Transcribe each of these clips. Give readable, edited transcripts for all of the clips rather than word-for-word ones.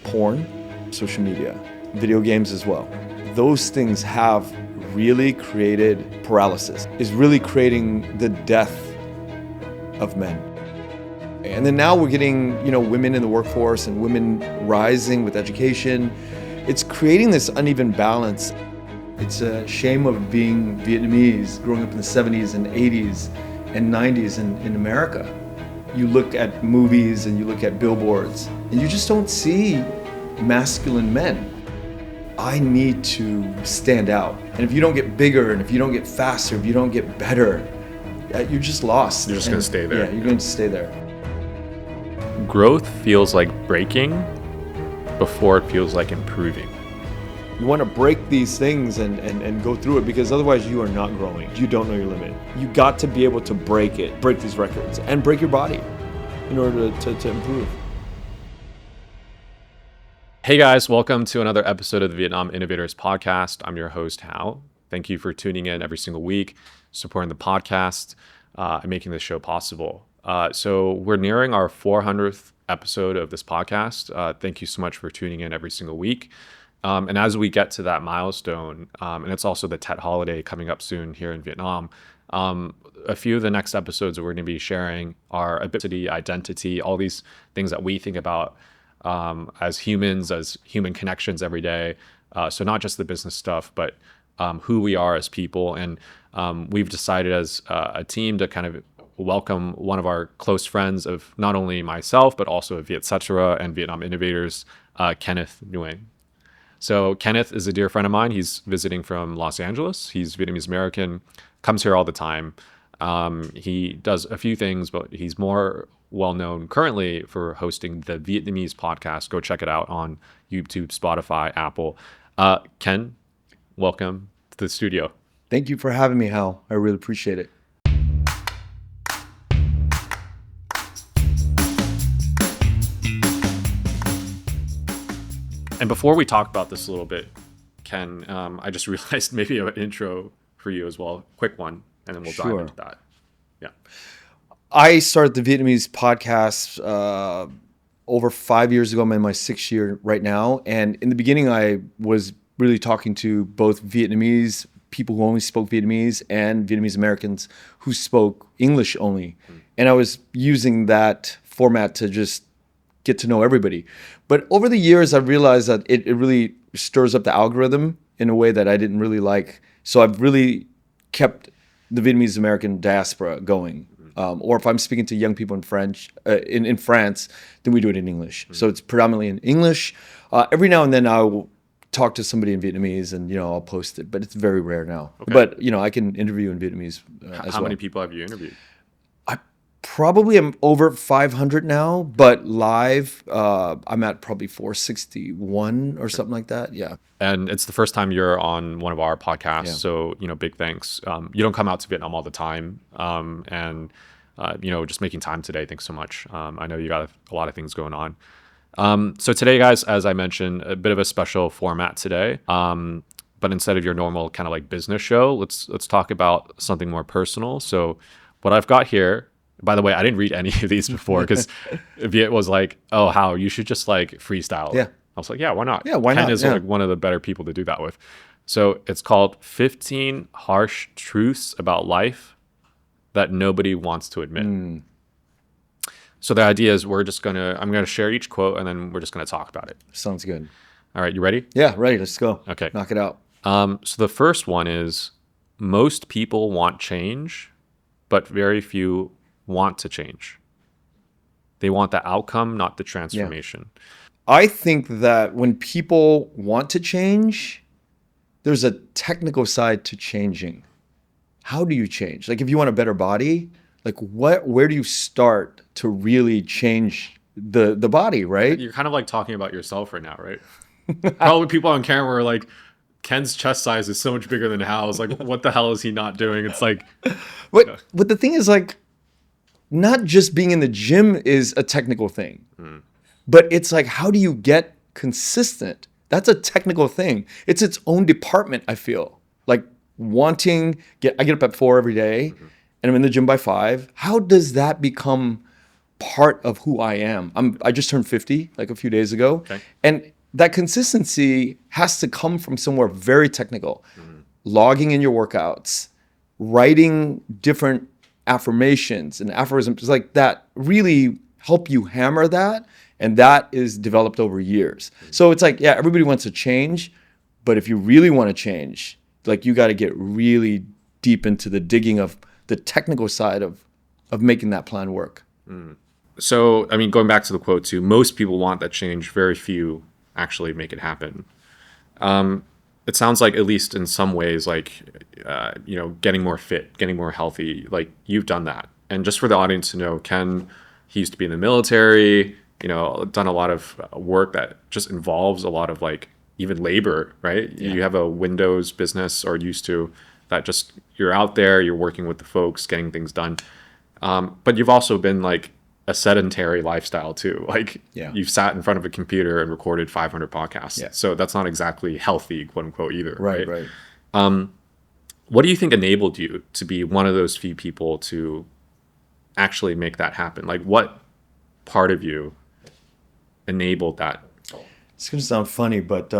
porn, social media, video games as well. Those things have really created paralysis, is really creating the death of men. And then now we're getting, women in the workforce and women rising with education. It's creating this uneven balance. It's a shame of being Vietnamese, growing up in the 70s and 80s and 90s in America. You look at movies and you look at billboards and you just don't see masculine men. I need to stand out. And if you don't get bigger and if you don't get faster, if you don't get better, you're just lost. You're just going to stay there. Yeah, you're going to stay there. Growth feels like breaking before it feels like improving. You want to break these things and go through it, because otherwise you are not growing. You don't know your limit. You got to be able to break these records, and break your body in order to improve. Hey guys, welcome to another episode of the Vietnam Innovators podcast. I'm your host, Hao. Thank you for tuning in every single week, supporting the podcast, and making this show possible. So we're nearing our 400th episode of this podcast. Thank you so much for tuning in every single week. And as we get to that milestone, and it's also the Tet holiday coming up soon here in Vietnam, a few of the next episodes that we're going to be sharing are identity, all these things that we think about as humans, as human connections every day. So not just the business stuff, but who we are as people. And we've decided as a team to kind of welcome one of our close friends of not only myself, but also of Vietcetera and Vietnam Innovators, Kenneth Nguyen. So Kenneth is a dear friend of mine. He's visiting from Los Angeles. He's Vietnamese American, comes here all the time. He does a few things, but he's more well known currently for hosting the Vietnamese podcast. Go check it out on YouTube, Spotify, Apple. Ken, welcome to the studio. Thank you for having me, Hal. I really appreciate it. And before we talk about this a little bit, Ken, I just realized maybe an intro for you as well. Quick one, and then we'll dive into that. Yeah. I started the Vietnamese podcast over 5 years ago. I'm in my 6th year right now. And in the beginning, I was really talking to both Vietnamese people who only spoke Vietnamese and Vietnamese Americans who spoke English only. And I was using that format to just get to know everybody. But over the years, I realized that it really stirs up the algorithm in a way that I didn't really like. So I've really kept the Vietnamese American diaspora going. Or if I'm speaking to young people in France, then we do it in English. So it's predominantly in English. Every now and then I will talk to somebody in Vietnamese and, I'll post it, but it's very rare now. Okay. But, I can interview in Vietnamese as well. How many people have you interviewed? Probably I'm over 500 now, but live, I'm at probably 461 or something like that. Yeah. And it's the first time you're on one of our podcasts. Yeah. So, big thanks. You don't come out to Vietnam all the time. And just making time today. Thanks so much. I know you got a lot of things going on. So today, guys, as I mentioned, a bit of a special format today. But instead of your normal kind of like business show, let's talk about something more personal. So what I've got here, by the way, I didn't read any of these before because Viet was like, "Oh, Hao, you should just like freestyle." Yeah. I was like, "Yeah, why not?" Yeah, why Ken not? is like one of the better people to do that with. So it's called 15 Harsh Truths About Life That Nobody Wants to Admit. So the idea is I'm gonna share each quote and then we're just gonna talk about it. Sounds good. All right, you ready? Yeah, ready. Let's go. Okay. Knock it out. So the first one is, most people want change, but very few want to change. They want the outcome, not the transformation. Yeah. I think that when people want to change, there's a technical side to changing. How do you change? Like if you want a better body, like where do you start to really change the body, right? You're kind of like talking about yourself right now, right? Probably people on camera are like, Ken's chest size is so much bigger than Hal's. Like, what the hell is he not doing? It's like... But the thing is like, not just being in the gym is a technical thing, but it's like, how do you get consistent? That's a technical thing. It's its own department, I feel. Like I get up at 4 every day and I'm in the gym by 5. How does that become part of who I am. I just turned 50 like a few days ago. Okay. And that consistency has to come from somewhere very technical. Logging in your workouts, writing different affirmations and aphorisms like that really help you hammer that. And that is developed over years. So it's like, yeah, everybody wants to change, but if you really want to change, like you got to get really deep into the digging of the technical side of making that plan work. So, I mean, going back to the quote too, most people want that change. Very few actually make it happen. It sounds like, at least in some ways, like, getting more fit, getting more healthy, like you've done that. And just for the audience to know, Ken, he used to be in the military, done a lot of work that just involves a lot of like even labor, right? Yeah. You have a Windows business, or used to, that just, you're out there, you're working with the folks, getting things done. But you've also been like a sedentary lifestyle too. Like you've sat in front of a computer and recorded 500 podcasts. Yeah. So that's not exactly healthy, quote unquote, either. Right. What do you think enabled you to be one of those few people to actually make that happen? Like what part of you enabled that? It's going to sound funny, but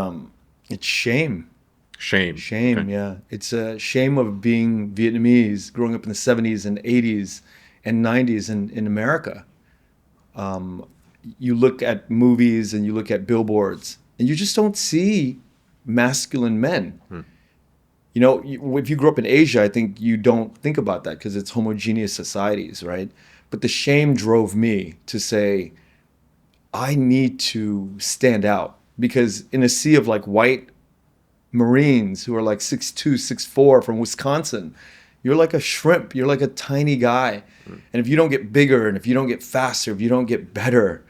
it's shame. Shame. Okay. Yeah. It's a shame of being Vietnamese, growing up in the 70s and 80s and 90s in America. You look at movies and you look at billboards and you just don't see masculine men. If you grew up in Asia, I think you don't think about that because it's homogeneous societies, right? But the shame drove me to say, I need to stand out, because in a sea of like white Marines who are like 6'2", 6'4" from Wisconsin, you're like a shrimp. You're like a tiny guy. And if you don't get bigger, and if you don't get faster, if you don't get better,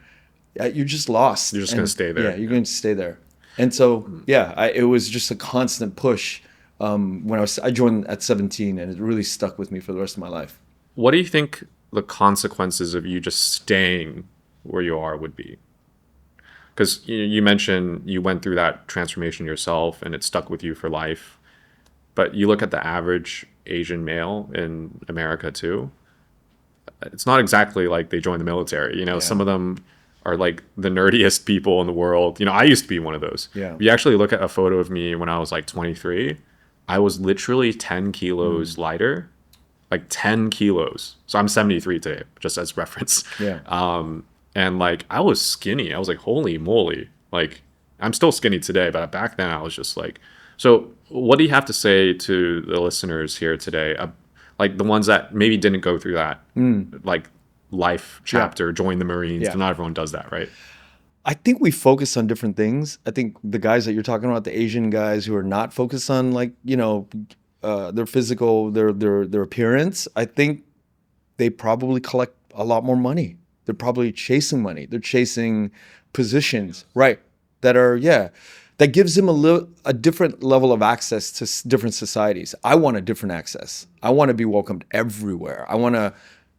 you're just lost. You're just going to stay there. Yeah, you're going to stay there. And so, it was just a constant push. When I joined at 17, and it really stuck with me for the rest of my life. What do you think the consequences of you just staying where you are would be? Because you mentioned you went through that transformation yourself and it stuck with you for life. But you look at the average Asian male in America too, it's not exactly like they joined the military. Some of them are like the nerdiest people in the world. I used to be one of those. Yeah. If you actually look at a photo of me when I was like 23, I was literally 10 kilos lighter, like 10 kilos. So I'm 73 today, just as reference. Yeah. And like, I was skinny. I was like, holy moly. Like, I'm still skinny today, but back then I was just like, so what do you have to say to the listeners here today? Like the ones that maybe didn't go through that, like life chapter, join the Marines. Yeah. Not everyone does that, right? I think we focus on different things. I think the guys that you're talking about, the Asian guys who are not focused on like, their physical, their appearance, I think they probably collect a lot more money. They're probably chasing money. They're chasing positions, right? That gives them a different level of access to different societies. I want a different access. I want to be welcomed everywhere. I want to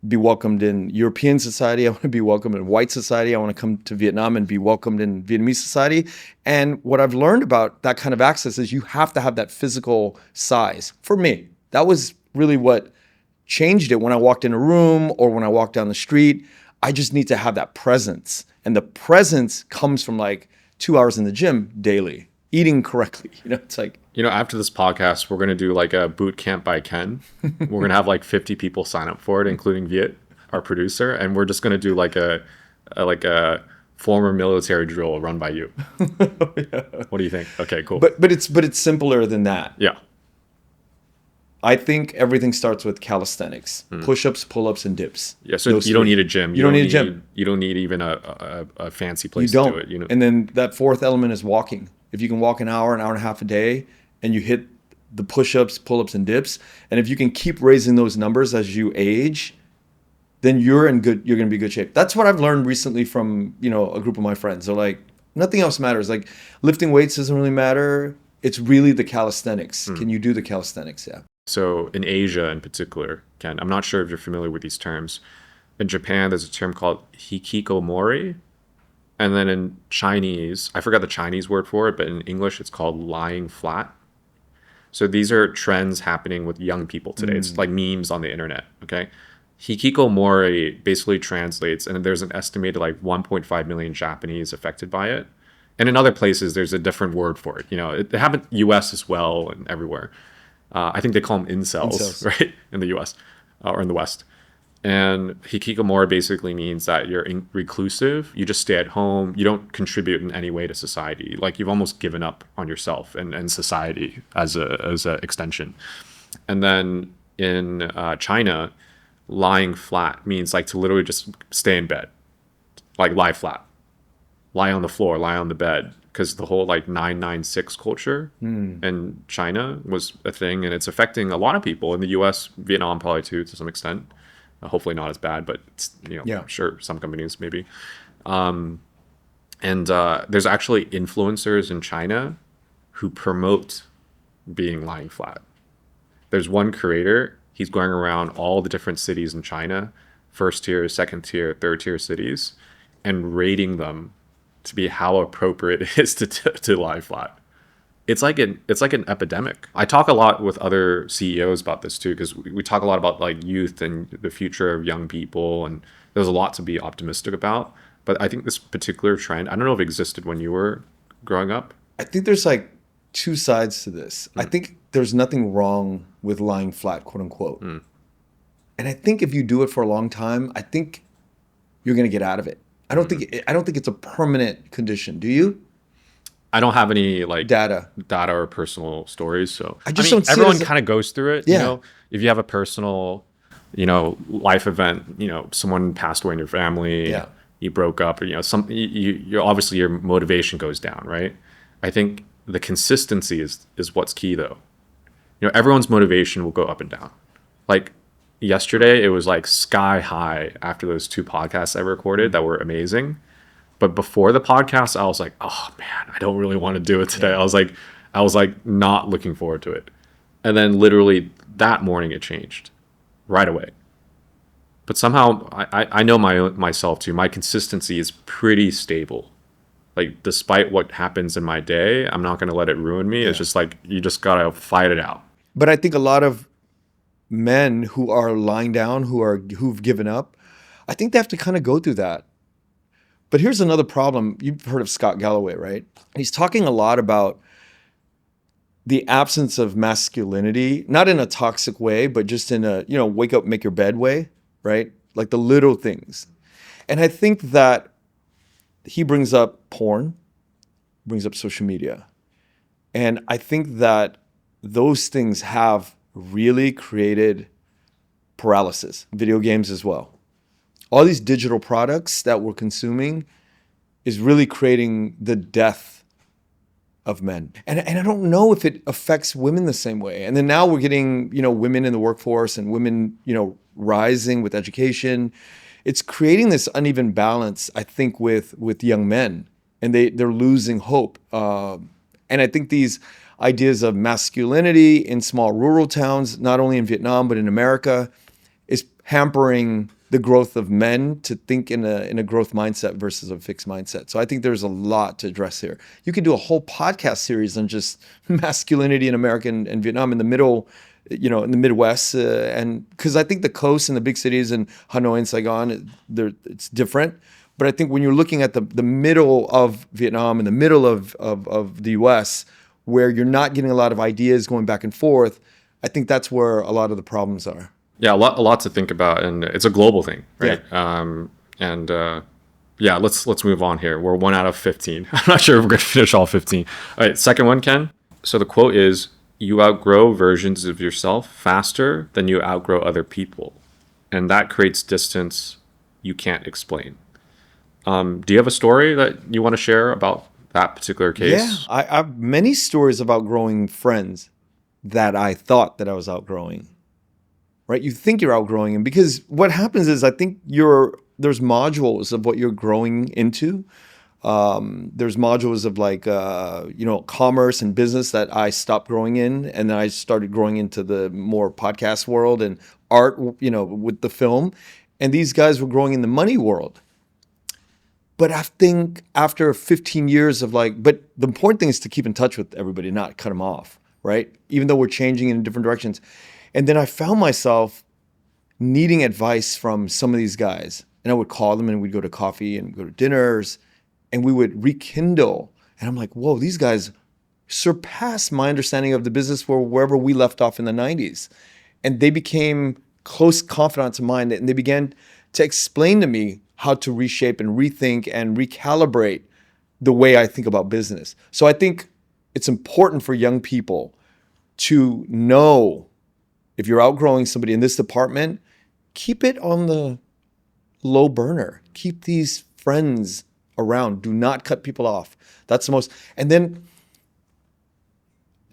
be welcomed in European society. I want to be welcomed in white society. I want to come to Vietnam and be welcomed in Vietnamese society. And what I've learned about that kind of access is you have to have that physical size. For me, that was really what changed it when I walked in a room or when I walked down the street. I just need to have that presence. And the presence comes from like 2 hours in the gym daily, eating correctly. It's like, after this podcast, we're going to do like a boot camp by Ken. We're going to have like 50 people sign up for it, including Viet, our producer. And we're just going to do like a former military drill run by you. Yeah. What do you think? Okay, cool. But it's simpler than that. Yeah. I think everything starts with calisthenics, push-ups, pull-ups, and dips. Yeah, so you don't need a gym. You don't need a gym. You don't need even a fancy place to do it. And then that fourth element is walking. If you can walk an hour and a half a day, and you hit the push-ups, pull-ups, and dips, and if you can keep raising those numbers as you age, then you're going to be in good shape. That's what I've learned recently from a group of my friends. They're like, nothing else matters. Like lifting weights doesn't really matter. It's really the calisthenics. Can you do the calisthenics? Yeah. So in Asia in particular, Ken, I'm not sure if you're familiar with these terms. In Japan, there's a term called hikikomori. And then in Chinese, I forgot the Chinese word for it, but in English, it's called lying flat. So these are trends happening with young people today. It's like memes on the internet, okay? Hikikomori basically translates, and there's an estimated like 1.5 million Japanese affected by it. And in other places, there's a different word for it. It happened U.S. as well and everywhere. I think they call them incels, Incels. right, in the U.S. Or in the West. And hikikomori basically means that you're reclusive. You just stay at home. You don't contribute in any way to society. Like you've almost given up on yourself and society as a extension. And then in China, lying flat means like to literally just stay in bed, like lie flat, lie on the floor, lie on the bed. Because the whole like 996 culture in China was a thing, and it's affecting a lot of people in the U.S., Vietnam probably too to some extent. Hopefully not as bad, but it's, Yeah. I'm sure some companies maybe. And there's actually influencers in China who promote being lying flat. There's one creator, he's going around all the different cities in China, first tier, second tier, third tier cities, and rating them to be how appropriate it is to lie flat. It's like an epidemic. I talk a lot with other CEOs about this too, because we talk a lot about like youth and the future of young people, and there's a lot to be optimistic about. But I think this particular trend, I don't know if it existed when you were growing up. I think there's like two sides to this. I think there's nothing wrong with lying flat, quote unquote. And I think if you do it for a long time, I think you're going to get out of it. I don't think it's a permanent condition. Do you? I don't have any like Data or personal stories. So I just don't see it everyone as a- kind of goes through it. Yeah. If you have a personal, life event, someone passed away in your family, Yeah. you broke up, or, you obviously your motivation goes down, right? I think the consistency is what's key though. Everyone's motivation will go up and down. Like yesterday, it was like sky high after those 2 podcasts I recorded that were amazing. But before the podcast, I was like, oh man, I don't really want to do it today. Yeah. I was like not looking forward to it. And then literally that morning it changed right away. But somehow I know myself too. My consistency is pretty stable. Like despite what happens in my day, I'm not going to let it ruin me. It's just like, you just got to fight it out. But I think a lot of men who are lying down, who've given up, I think they have to kind of go through that. But here's another problem. You've heard of Scott Galloway, right? He's talking a lot about the absence of masculinity, not in a toxic way, but just in a, wake up, make your bed way, right? Like the little things. And I think that he brings up porn, brings up social media. And I think that those things have really created paralysis, video games as well. All these digital products that we're consuming is really creating the death of men. And I don't know if it affects women the same way. And then now we're getting, women in the workforce and women, rising with education. It's creating this uneven balance, I think, with young men. And they're losing hope. And I think these ideas of masculinity in small rural towns, not only in Vietnam, but in America, is hampering the growth of men to think in a growth mindset versus a fixed mindset. So I think there's a lot to address here. You could do a whole podcast series on just masculinity in America and Vietnam in the middle, in the Midwest. And because I think the coast and the big cities in Hanoi and Saigon, it's different. But I think when you're looking at the middle of Vietnam and the middle of the US, where you're not getting a lot of ideas going back and forth, I think that's where a lot of the problems are. Yeah, a lot to think about, and it's a global thing, right? Yeah. Let's move on here. We're 1 out of 15. I'm not sure if we're going to finish all 15. All right, second one, Ken. So the quote is, "You outgrow versions of yourself faster than you outgrow other people, and that creates distance you can't explain." Do you have a story that you want to share about that particular case? Yeah, I have many stories of outgrowing friends that I thought that I was outgrowing. Right? You think you're outgrowing them because what happens is I think there's modules of what you're growing into. There's modules of like, commerce and business that I stopped growing in. And then I started growing into the more podcast world and art, with the film. And these guys were growing in the money world. But I think after 15 years of but the important thing is to keep in touch with everybody, not cut them off, right? Even though we're changing in different directions. And then I found myself needing advice from some of these guys. And I would call them and we'd go to coffee and go to dinners and we would rekindle. And I'm like, whoa, these guys surpassed my understanding of the business for wherever we left off in the 90s. And they became close confidants of mine, and they began to explain to me how to reshape and rethink and recalibrate the way I think about business. So I think it's important for young people to know if you're outgrowing somebody in this department, keep it on the low burner. Keep these friends around. Do not cut people off. That's the most. And then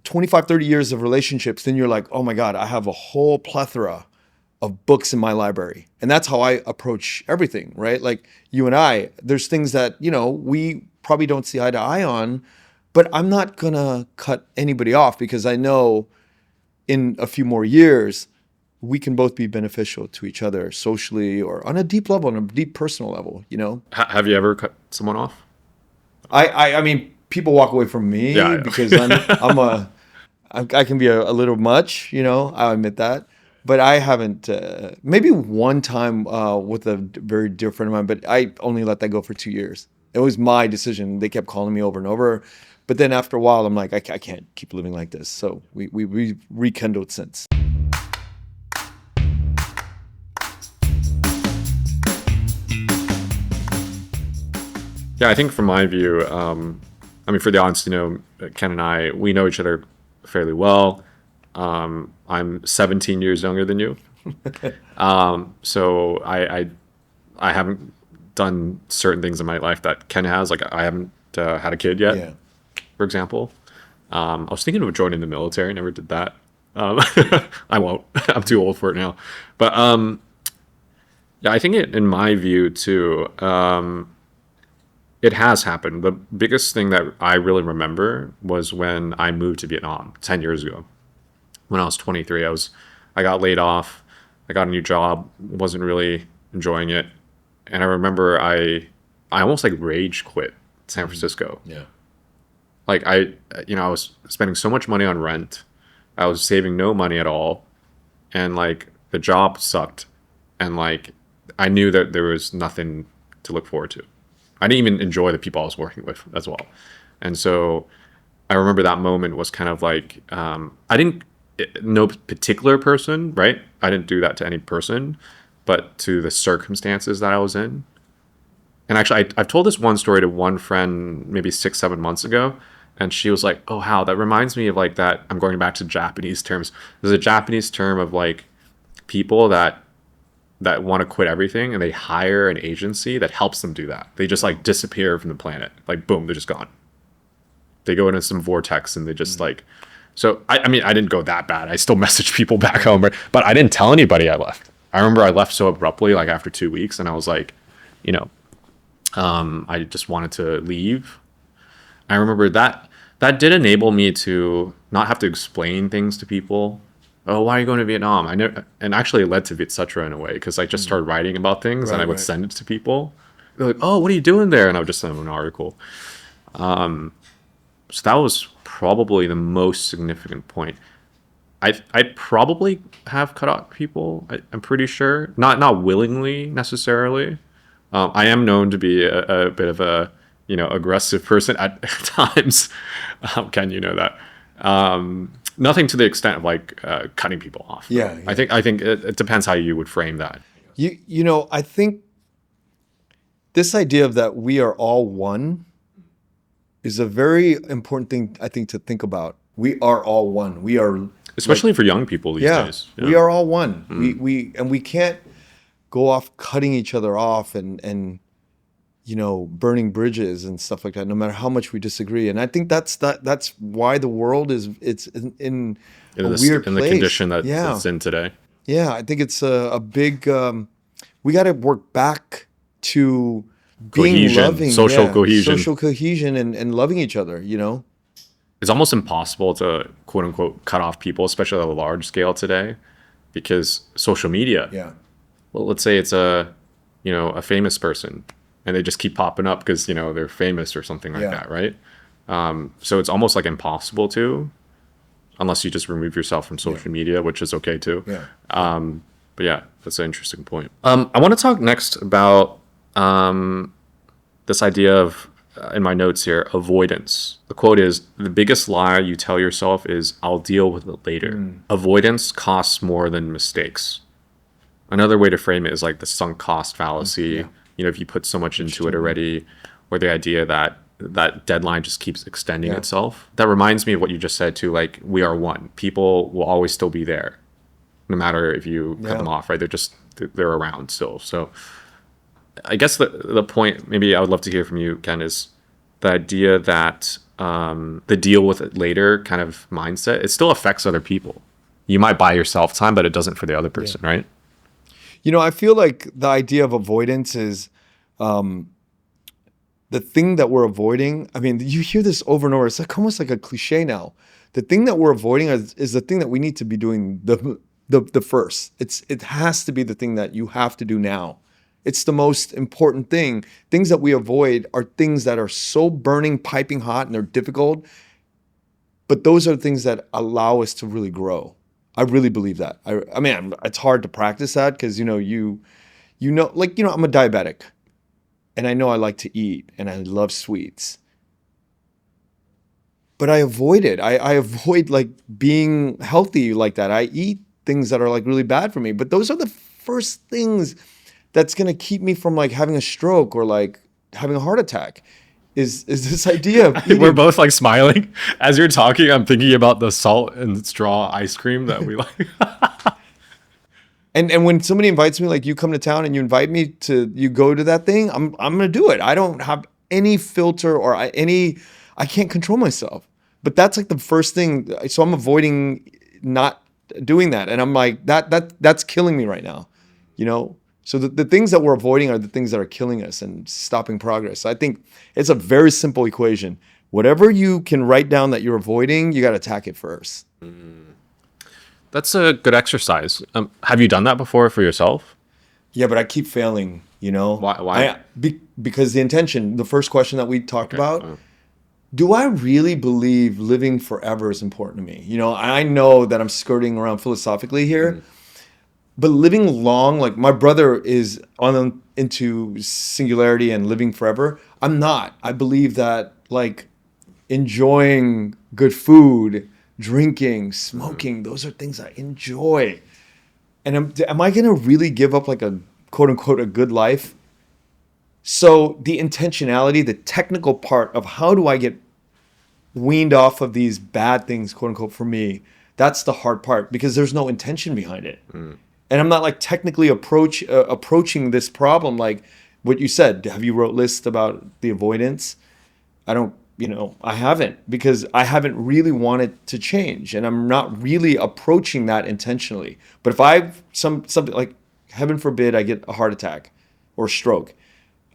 25, 30 years of relationships, then you're like, oh my God, I have a whole plethora of books in my library. And that's how I approach everything, right? Like you and I, there's things that, we probably don't see eye to eye on, but I'm not gonna cut anybody off because I know in a few more years, we can both be beneficial to each other socially or on a deep level, on a deep personal level, Have you ever cut someone off? I mean, people walk away from me because I can be a little much, I admit that. But I haven't, maybe one time with a very dear friend of mine, but I only let that go for 2 years. It was my decision. They kept calling me over and over. But then after a while, I'm like, I can't keep living like this. So we rekindled since. Yeah, I think from my view, for the audience, Ken and I, we know each other fairly well. I'm 17 years younger than you. So I haven't done certain things in my life that Ken has. Like I haven't had a kid yet, for example. I was thinking of joining the military. Never did that. I won't. I'm too old for it now. But yeah, I think in my view too, it has happened. The biggest thing that I really remember was when I moved to Vietnam 10 years ago. When I was 23, I got laid off. I got a new job, wasn't really enjoying it. And I remember I almost like rage quit San Francisco. Yeah. Like I was spending so much money on rent. I was saving no money at all. And like the job sucked. And like I knew that there was nothing to look forward to. I didn't even enjoy the people I was working with as well. And so I remember that moment was kind of like, no particular person, right? I didn't do that to any person, but to the circumstances that I was in. And actually, I've told this one story to one friend maybe 6-7 months ago. And she was like, oh, Hao, that reminds me of like that. I'm going back to Japanese terms. There's a Japanese term of like people that want to quit everything and they hire an agency that helps them do that. They just like disappear from the planet. Like, boom, they're just gone. They go into some vortex and they just so I mean, I didn't go that bad. I still message people back home, but I didn't tell anybody I left. I remember I left so abruptly, like after 2 weeks, and I was like, I just wanted to leave. I remember that did enable me to not have to explain things to people. Oh, why are you going to Vietnam? And actually it led to Vietcetera in a way, because I just started writing about things and I would send it to people. They're like, oh, what are you doing there? And I would just send them an article. So that was probably the most significant point. I probably have cut out people. I'm pretty sure, not willingly necessarily. I am known to be a bit of a aggressive person at times. Ken, you know that. Nothing to the extent of like cutting people off. Yeah. I think it depends how you would frame that. I think this idea of that we are all one is a very important thing, I think, to think about. We are all one. We are, especially for young people these days. Yeah. We are all one. We can't go off cutting each other off and burning bridges and stuff like that, no matter how much we disagree. And I think that's why the world it's in a weird place. In the condition that it's in today. Yeah, I think it's a big. We got to work back to being loving, social cohesion, and loving each other. It's almost impossible to quote unquote cut off people, especially at a large scale today, because social media. Yeah. Well, let's say it's a famous person, and they just keep popping up because they're famous or something like that, right? So it's almost like impossible to, unless you just remove yourself from social media, which is okay too. Yeah. But yeah, that's an interesting point. I want to talk next about this idea of, in my notes here, avoidance. The quote is, the biggest lie you tell yourself is, I'll deal with it later. Avoidance costs more than mistakes. Another way to frame it is like the sunk cost fallacy. If you put so much into it already, or the idea that that deadline just keeps extending itself. That reminds me of what you just said too, like we are one. People will always still be there, no matter if you cut them off, right? They're around still. So I guess the point, maybe I would love to hear from you, Ken, is the idea that the deal with it later kind of mindset, it still affects other people. You might buy yourself time, but it doesn't for the other person, right? I feel like the idea of avoidance is the thing that we're avoiding. I mean, you hear this over and over. It's like almost like a cliche now. The thing that we're avoiding is the thing that we need to be doing the first. It has to be the thing that you have to do now. It's the most important thing. Things that we avoid are things that are so burning, piping hot, and they're difficult. But those are the things that allow us to really grow. I really believe that. I mean, it's hard to practice that because I'm a diabetic, and I know I like to eat, and I love sweets. But I avoid it. I avoid like being healthy like that. I eat things that are like really bad for me. But those are the first things that's gonna keep me from like having a stroke or like having a heart attack. Is this idea of eating. We're both like smiling as you're talking. I'm thinking about the salt and straw ice cream that we like. And when somebody invites me, like you come to town and you invite me you go to that thing, I'm gonna do it. I don't have any filter or I can't control myself. But that's like the first thing. So I'm avoiding not doing that, and I'm like that's killing me right now, So the things that we're avoiding are the things that are killing us and stopping progress. So I think it's a very simple equation. Whatever you can write down that you're avoiding, you got to attack it first. That's a good exercise. Have you done that before for yourself? Yeah, but I keep failing, Why? Because the intention, the first question that we talked about, do I really believe living forever is important to me? I know that I'm skirting around philosophically here, but living long, like my brother is into singularity and living forever. I'm not. I believe that like enjoying good food, drinking, smoking, those are things I enjoy. And am I going to really give up like a quote unquote a good life? So the intentionality, the technical part of how do I get weaned off of these bad things, quote unquote, for me, that's the hard part because there's no intention behind it. And I'm not like technically approaching this problem like what you said. Have you wrote lists about the avoidance? I haven't because I haven't really wanted to change and I'm not really approaching that intentionally. But if something like, heaven forbid, I get a heart attack or stroke,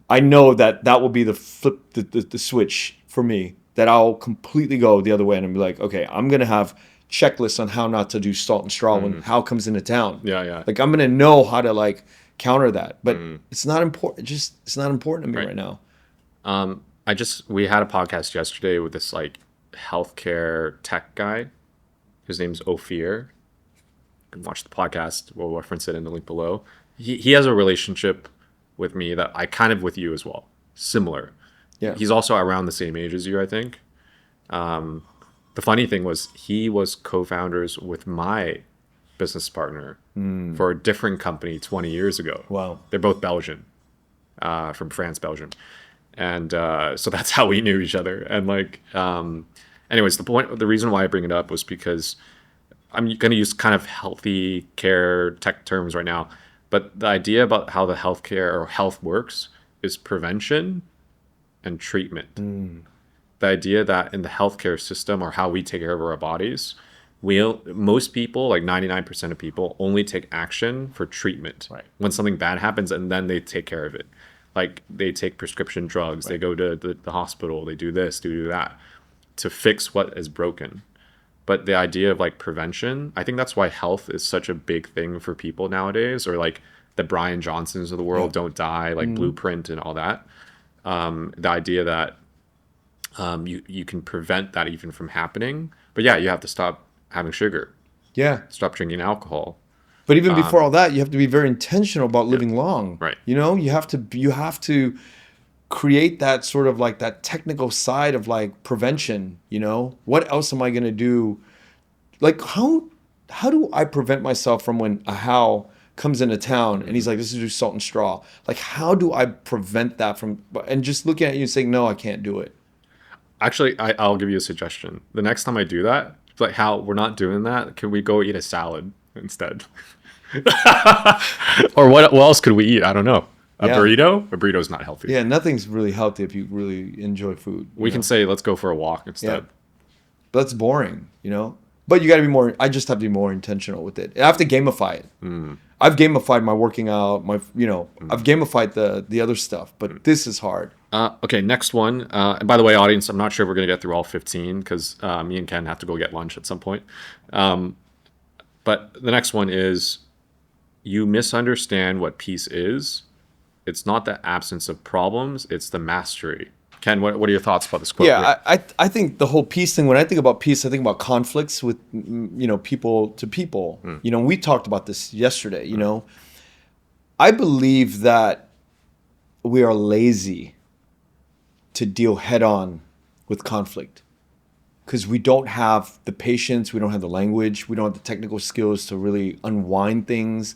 I know that will be the flip, the switch for me, that I'll completely go the other way and I'm like, okay, I'm going to have checklists on how not to do salt and straw when Hao comes into town. Yeah. Like I'm going to know how to like counter that, but it's not important. It's not important to me right now. We had a podcast yesterday with this like healthcare tech guy. His name's Ophir. You can watch the podcast. We'll reference it in the link below. He has a relationship with me that I kind of with you as well. Similar. Yeah. He's also around the same age as you, I think. The funny thing was he was co-founders with my business partner for a different company 20 years ago. Wow. They're both Belgian, from France, Belgium. And so that's how we knew each other. And like, anyways, the reason why I bring it up was because I'm going to use kind of healthy care tech terms right now. But the idea about how the healthcare or health works is prevention and treatment. The idea that in the healthcare system or how we take care of our bodies, most people, like 99% of people, only take action for treatment. Right. When something bad happens, and then they take care of it. Like they take prescription drugs, They go to the hospital, they do this, do that to fix what is broken. But the idea of like prevention, I think that's why health is such a big thing for people nowadays, or like the Brian Johnsons of the world, Don't Die, like Blueprint and all that. The idea that you can prevent that even from happening. But yeah, you have to stop having sugar. Yeah. Stop drinking alcohol. But even before all that, you have to be very intentional about living long. Right. You know, you have to create that sort of like that technical side of like prevention. You know, what else am I going to do? Like how do I prevent myself from when a Hao comes into town and he's like, "This is do salt and straw." Like, how do I prevent that from? And just looking at you and saying, "No, I can't do it." Actually, I'll give you a suggestion. The next time I do that, it's like, Hal, we're not doing that. Can we go eat a salad instead? Or what else could we eat? I don't know. A Yeah. burrito? A burrito's not healthy. Yeah, nothing's really healthy if you really enjoy food. We can say, let's go for a walk instead. But that's boring, you know? But you got to be more, I just have to be more intentional with it. I have to gamify it. I've gamified my working out, I've gamified the other stuff, but this is hard. Okay, next one. And by the way, audience, I'm not sure if we're going to get through all 15 because me and Ken have to go get lunch at some point. But the next one is, you misunderstand what peace is. It's not the absence of problems, it's the mastery. Ken, what are your thoughts about this quote? Yeah, I think the whole peace thing, when I think about peace, I think about conflicts with, people to people. We talked about this yesterday, I believe that we are lazy to deal head on with conflict because we don't have the patience, we don't have the language, we don't have the technical skills to really unwind things.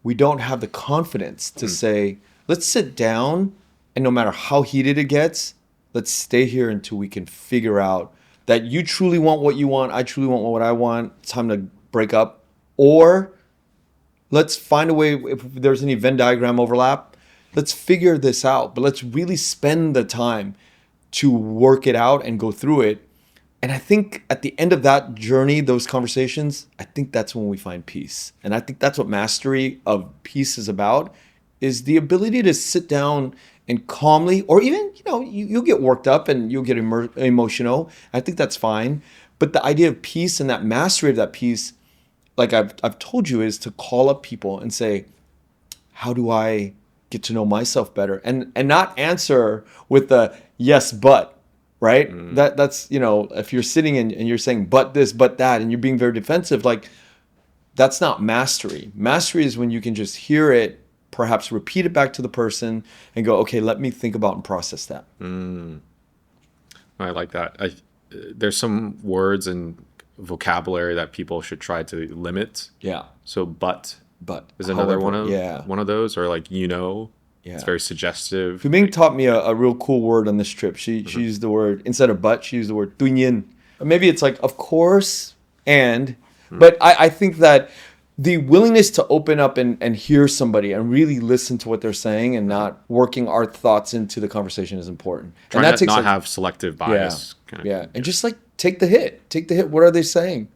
We don't have the confidence to say, let's sit down and no matter how heated it gets, let's stay here until we can figure out that you truly want what you want, I truly want what I want, it's time to break up. Or let's find a way, if there's any Venn diagram overlap, let's figure this out. But let's really spend the time to work it out and go through it. And I think at the end of that journey, those conversations, I think that's when we find peace. And I think that's what mastery of peace is about, is the ability to sit down and calmly, or even, you'll get worked up and you'll get emotional. I think that's fine. But the idea of peace and that mastery of that peace, like I've told you, is to call up people and say, how do I get to know myself better? And not answer with the yes, but. Right? That's, if you're sitting and you're saying, but this, but that, and you're being very defensive, like that's not mastery. Mastery is when you can just hear it, perhaps repeat it back to the person and go, okay, let me think about and process that. I like that. There's some words and vocabulary that people should try to limit. Yeah. So, but is however, another one of those, or like, Yeah. It's very suggestive. Fu Ming taught me a real cool word on this trip. She used the word, instead of but, she used the word tuy nhiên. Maybe it's like, of course, and. But I think that the willingness to open up and hear somebody and really listen to what they're saying and not working our thoughts into the conversation is important. Trying and that to not have selective bias. And just like take the hit. Take the hit. What are they saying?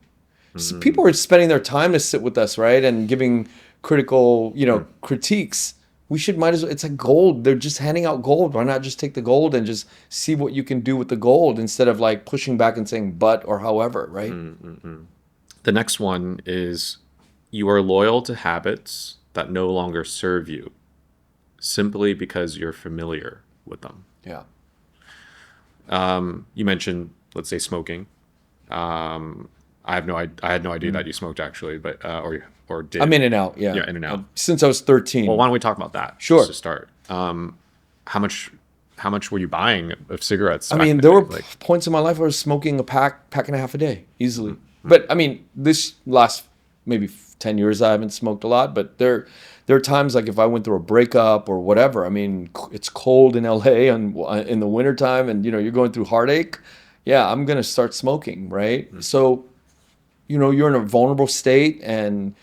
So people are spending their time to sit with us, right? And giving critical, critiques. We might as well, it's like gold. They're just handing out gold. Why not just take the gold and just see what you can do with the gold instead of like pushing back and saying but or however, right? The next one is, you are loyal to habits that no longer serve you simply because you're familiar with them. Yeah. You mentioned, let's say, smoking. I had no idea that you smoked actually, but or did. I'm in and out. Yeah. Yeah, in and out. Since I was 13. Well, why don't we talk about that? Sure. Just to start. How much were you buying of cigarettes? I mean, there were points in my life where I was smoking a pack and a half a day easily. But I mean, this last maybe 10 years I haven't smoked a lot, but there are times like if I went through a breakup or whatever, I mean, it's cold in LA in the wintertime and you're going through heartache. Yeah, I'm going to start smoking, right? So, you're in a vulnerable state and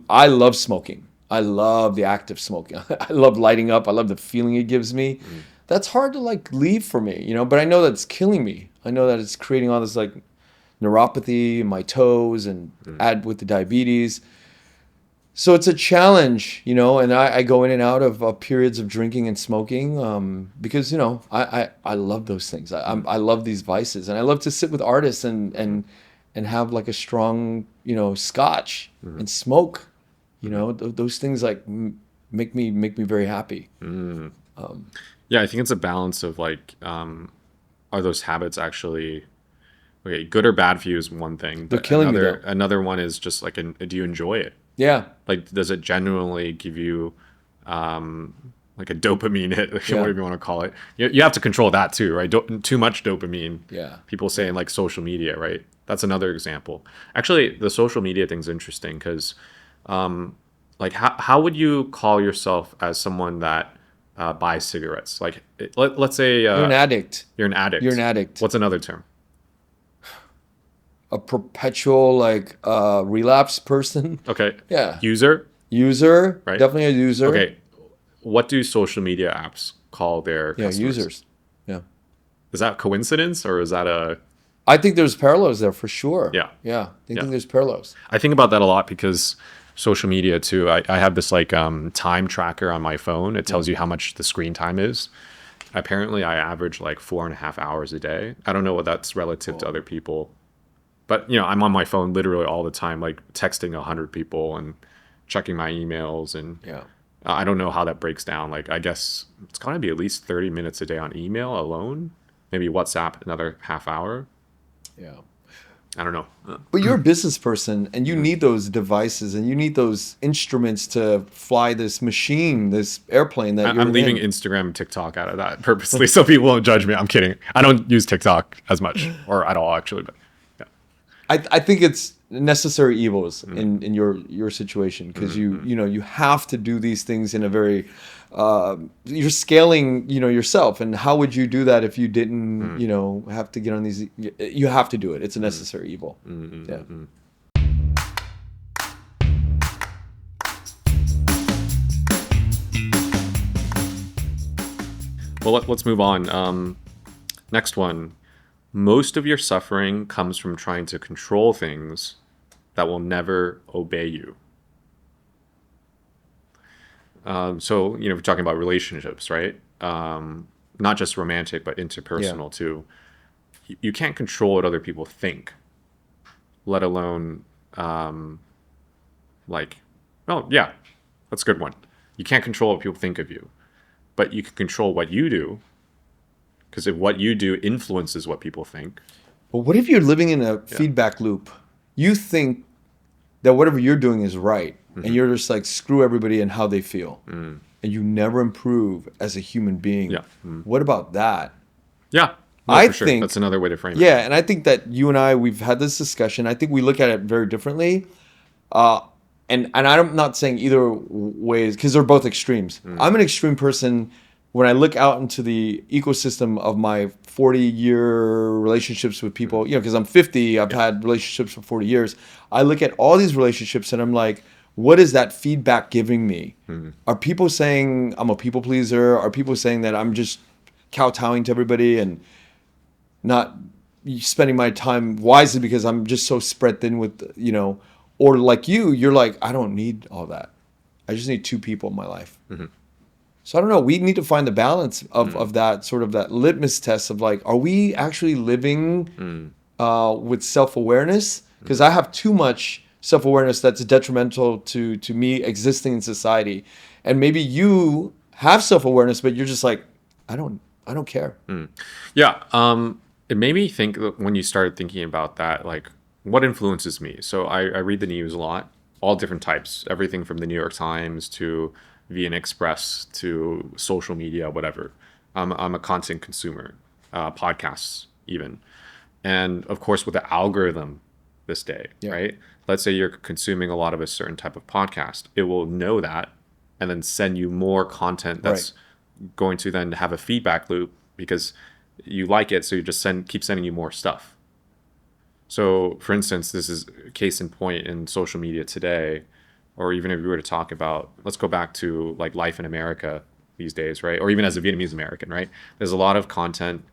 I love smoking. I love the act of smoking. I love lighting up. I love the feeling it gives me. That's hard to like leave for me, but I know that it's killing me. I know that it's creating all this like neuropathy in my toes and add with the diabetes. So it's a challenge, and I go in and out of periods of drinking and smoking because, I love those things. I love these vices and I love to sit with artists and have like a strong, scotch and smoke, those things like make me very happy. Yeah, I think it's a balance of like, are those habits actually, okay, good or bad for you is one thing. They're killing me though. Another one is just like, do you enjoy it? Yeah. Like, does it genuinely give you like a dopamine hit, Yeah. whatever you want to call it? You have to control that too, right? Too much dopamine. Yeah. People saying like social media, right? That's another example. Actually, the social media thing's interesting because, like, how would you call yourself as someone that buys cigarettes? Like, let's say You're an addict. you're an addict. You're an addict. What's another term? A perpetual like relapse person. Okay. Yeah. User, User. right? Definitely a user. Okay. What do social media apps call their Yeah, customers? users. Yeah. Is that coincidence or is that a... I think there's parallels there for sure. Yeah. Yeah. I think Yeah. there's parallels. I think about that a lot because social media too. I have this like time tracker on my phone. It tells you how much the screen time is. Apparently, I average like 4.5 hours a day. I don't know what that's relative to other people, but you know, I'm on my phone literally all the time, like texting 100 people and checking my emails, and Yeah. I don't know how that breaks down. Like, I guess it's got to be at least 30 minutes a day on email alone. Maybe WhatsApp another half hour. Yeah. I don't know. But you're a business person and you need those devices and you need those instruments to fly this machine, this airplane that you're I'm leaving in. Instagram and TikTok out of that purposely so people won't judge me. I'm kidding. I don't use TikTok as much or at all, actually. But yeah. I think it's necessary evils in your situation because you have to do these things in a very you're scaling yourself, and how would you do that if you didn't have to get on these? You have to do it. It's a necessary evil. Yeah. Well, let's move on. Next one. Most of your suffering comes from trying to control things that will never obey you. So, we're talking about relationships, right? Not just romantic, but interpersonal too. You can't control what other people think, let alone, like, oh, yeah, that's a good one. You can't control what people think of you, but you can control what you do. Because if what you do influences what people think. But what if you're living in a feedback loop? You think that whatever you're doing is right, and you're just like, screw everybody and how they feel. And you never improve as a human being. Yeah. What about that? Yeah. No, I for sure. think That's another way to frame it. Yeah, and I think that you and I, we've had this discussion. I think we look at it very differently. And I'm not saying either ways, because they're both extremes. I'm an extreme person. When I look out into the ecosystem of my 40-year relationships with people, because I'm 50, I've had relationships for 40 years. I look at all these relationships and I'm like, what is that feedback giving me? Are people saying I'm a people pleaser? Are people saying that I'm just kowtowing to everybody and not spending my time wisely because I'm just so spread thin with, or like you're like, I don't need all that. I just need two people in my life. So I don't know. We need to find the balance of that sort of that litmus test of like, are we actually living with self-awareness? Because I have too much self-awareness that's detrimental to me existing in society. And maybe you have self-awareness, but you're just like, I don't care. Yeah. It made me think that when you started thinking about that, like, what influences me? So I read the news a lot, all different types, everything from the New York Times to VN Express to social media, whatever. I'm a content consumer, podcasts even. And of course, with the algorithm this day, right? Let's say you're consuming a lot of a certain type of podcast. It will know that and then send you more content that's going to then have a feedback loop because you like it. So you just keep sending you more stuff. So for instance, this is a case in point in social media today. Or even if we were to talk about, let's go back to like life in America these days, right? Or even as a Vietnamese American, right? There's a lot of content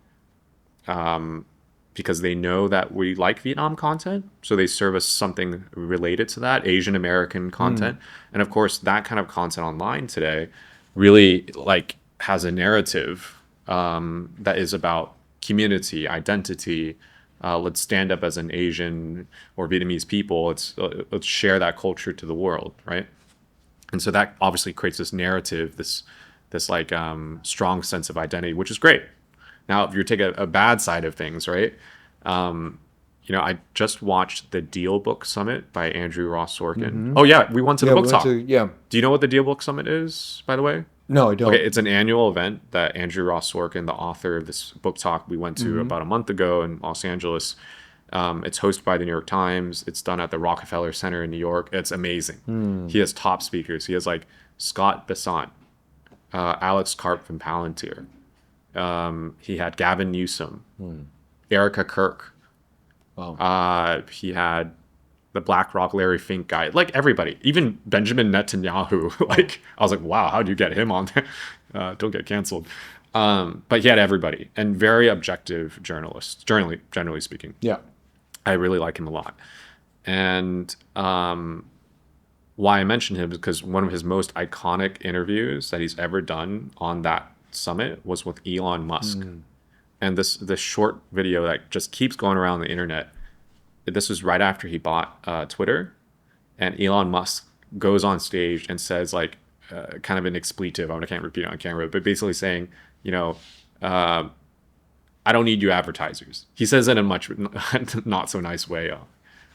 because they know that we like Vietnam content. So they serve us something related to that, Asian American content. And of course, that kind of content online today really like has a narrative that is about community, identity. Let's stand up as an Asian or Vietnamese people. Let's share that culture to the world, right? And so that obviously creates this narrative, this like strong sense of identity, which is great. Now, if you take a bad side of things, right? I just watched the Deal Book Summit by Andrew Ross Sorkin. Oh yeah, we went to the Yeah, book we went to, talk. yeah. Do you know what the Deal Book Summit is, by the way? No, I Okay, don't. it's an annual event that Andrew Ross Sorkin, the author of this book talk, we went to about a month ago in Los Angeles. It's hosted by the New York Times. It's done at the Rockefeller Center in New York. It's amazing. He has top speakers. He has like Scott Besant, Alex Karp from Palantir. He had Gavin Newsom, Erica Kirk. Wow. He had the BlackRock Larry Fink guy, like everybody, even Benjamin Netanyahu. Like I was like, wow, how do you get him on there? Don't get canceled. But he had everybody and very objective journalists, generally speaking. Yeah. I really like him a lot. And why I mention him is because one of his most iconic interviews that he's ever done on that summit was with Elon Musk. And this short video that just keeps going around the internet. This was right after he bought Twitter, and Elon Musk goes on stage and says like kind of an expletive. I can't repeat it on camera, but basically saying, I don't need you advertisers. He says it in a much not so nice way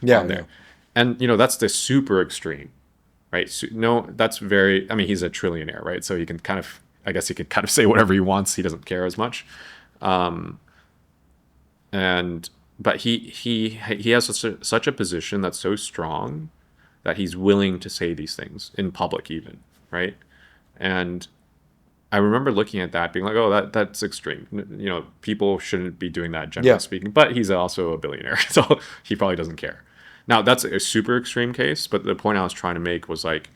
Yeah. on there. And that's the super extreme, right? So, no, that's very. I mean, he's a trillionaire, right? So he can kind of, I guess, he could kind of say whatever he wants. He doesn't care as much. But he has such a position that's so strong that he's willing to say these things in public, even, right? And I remember looking at that, being like, "Oh, that's extreme. People shouldn't be doing that, generally speaking." But he's also a billionaire, so he probably doesn't care. Now, that's a super extreme case, but the point I was trying to make was like,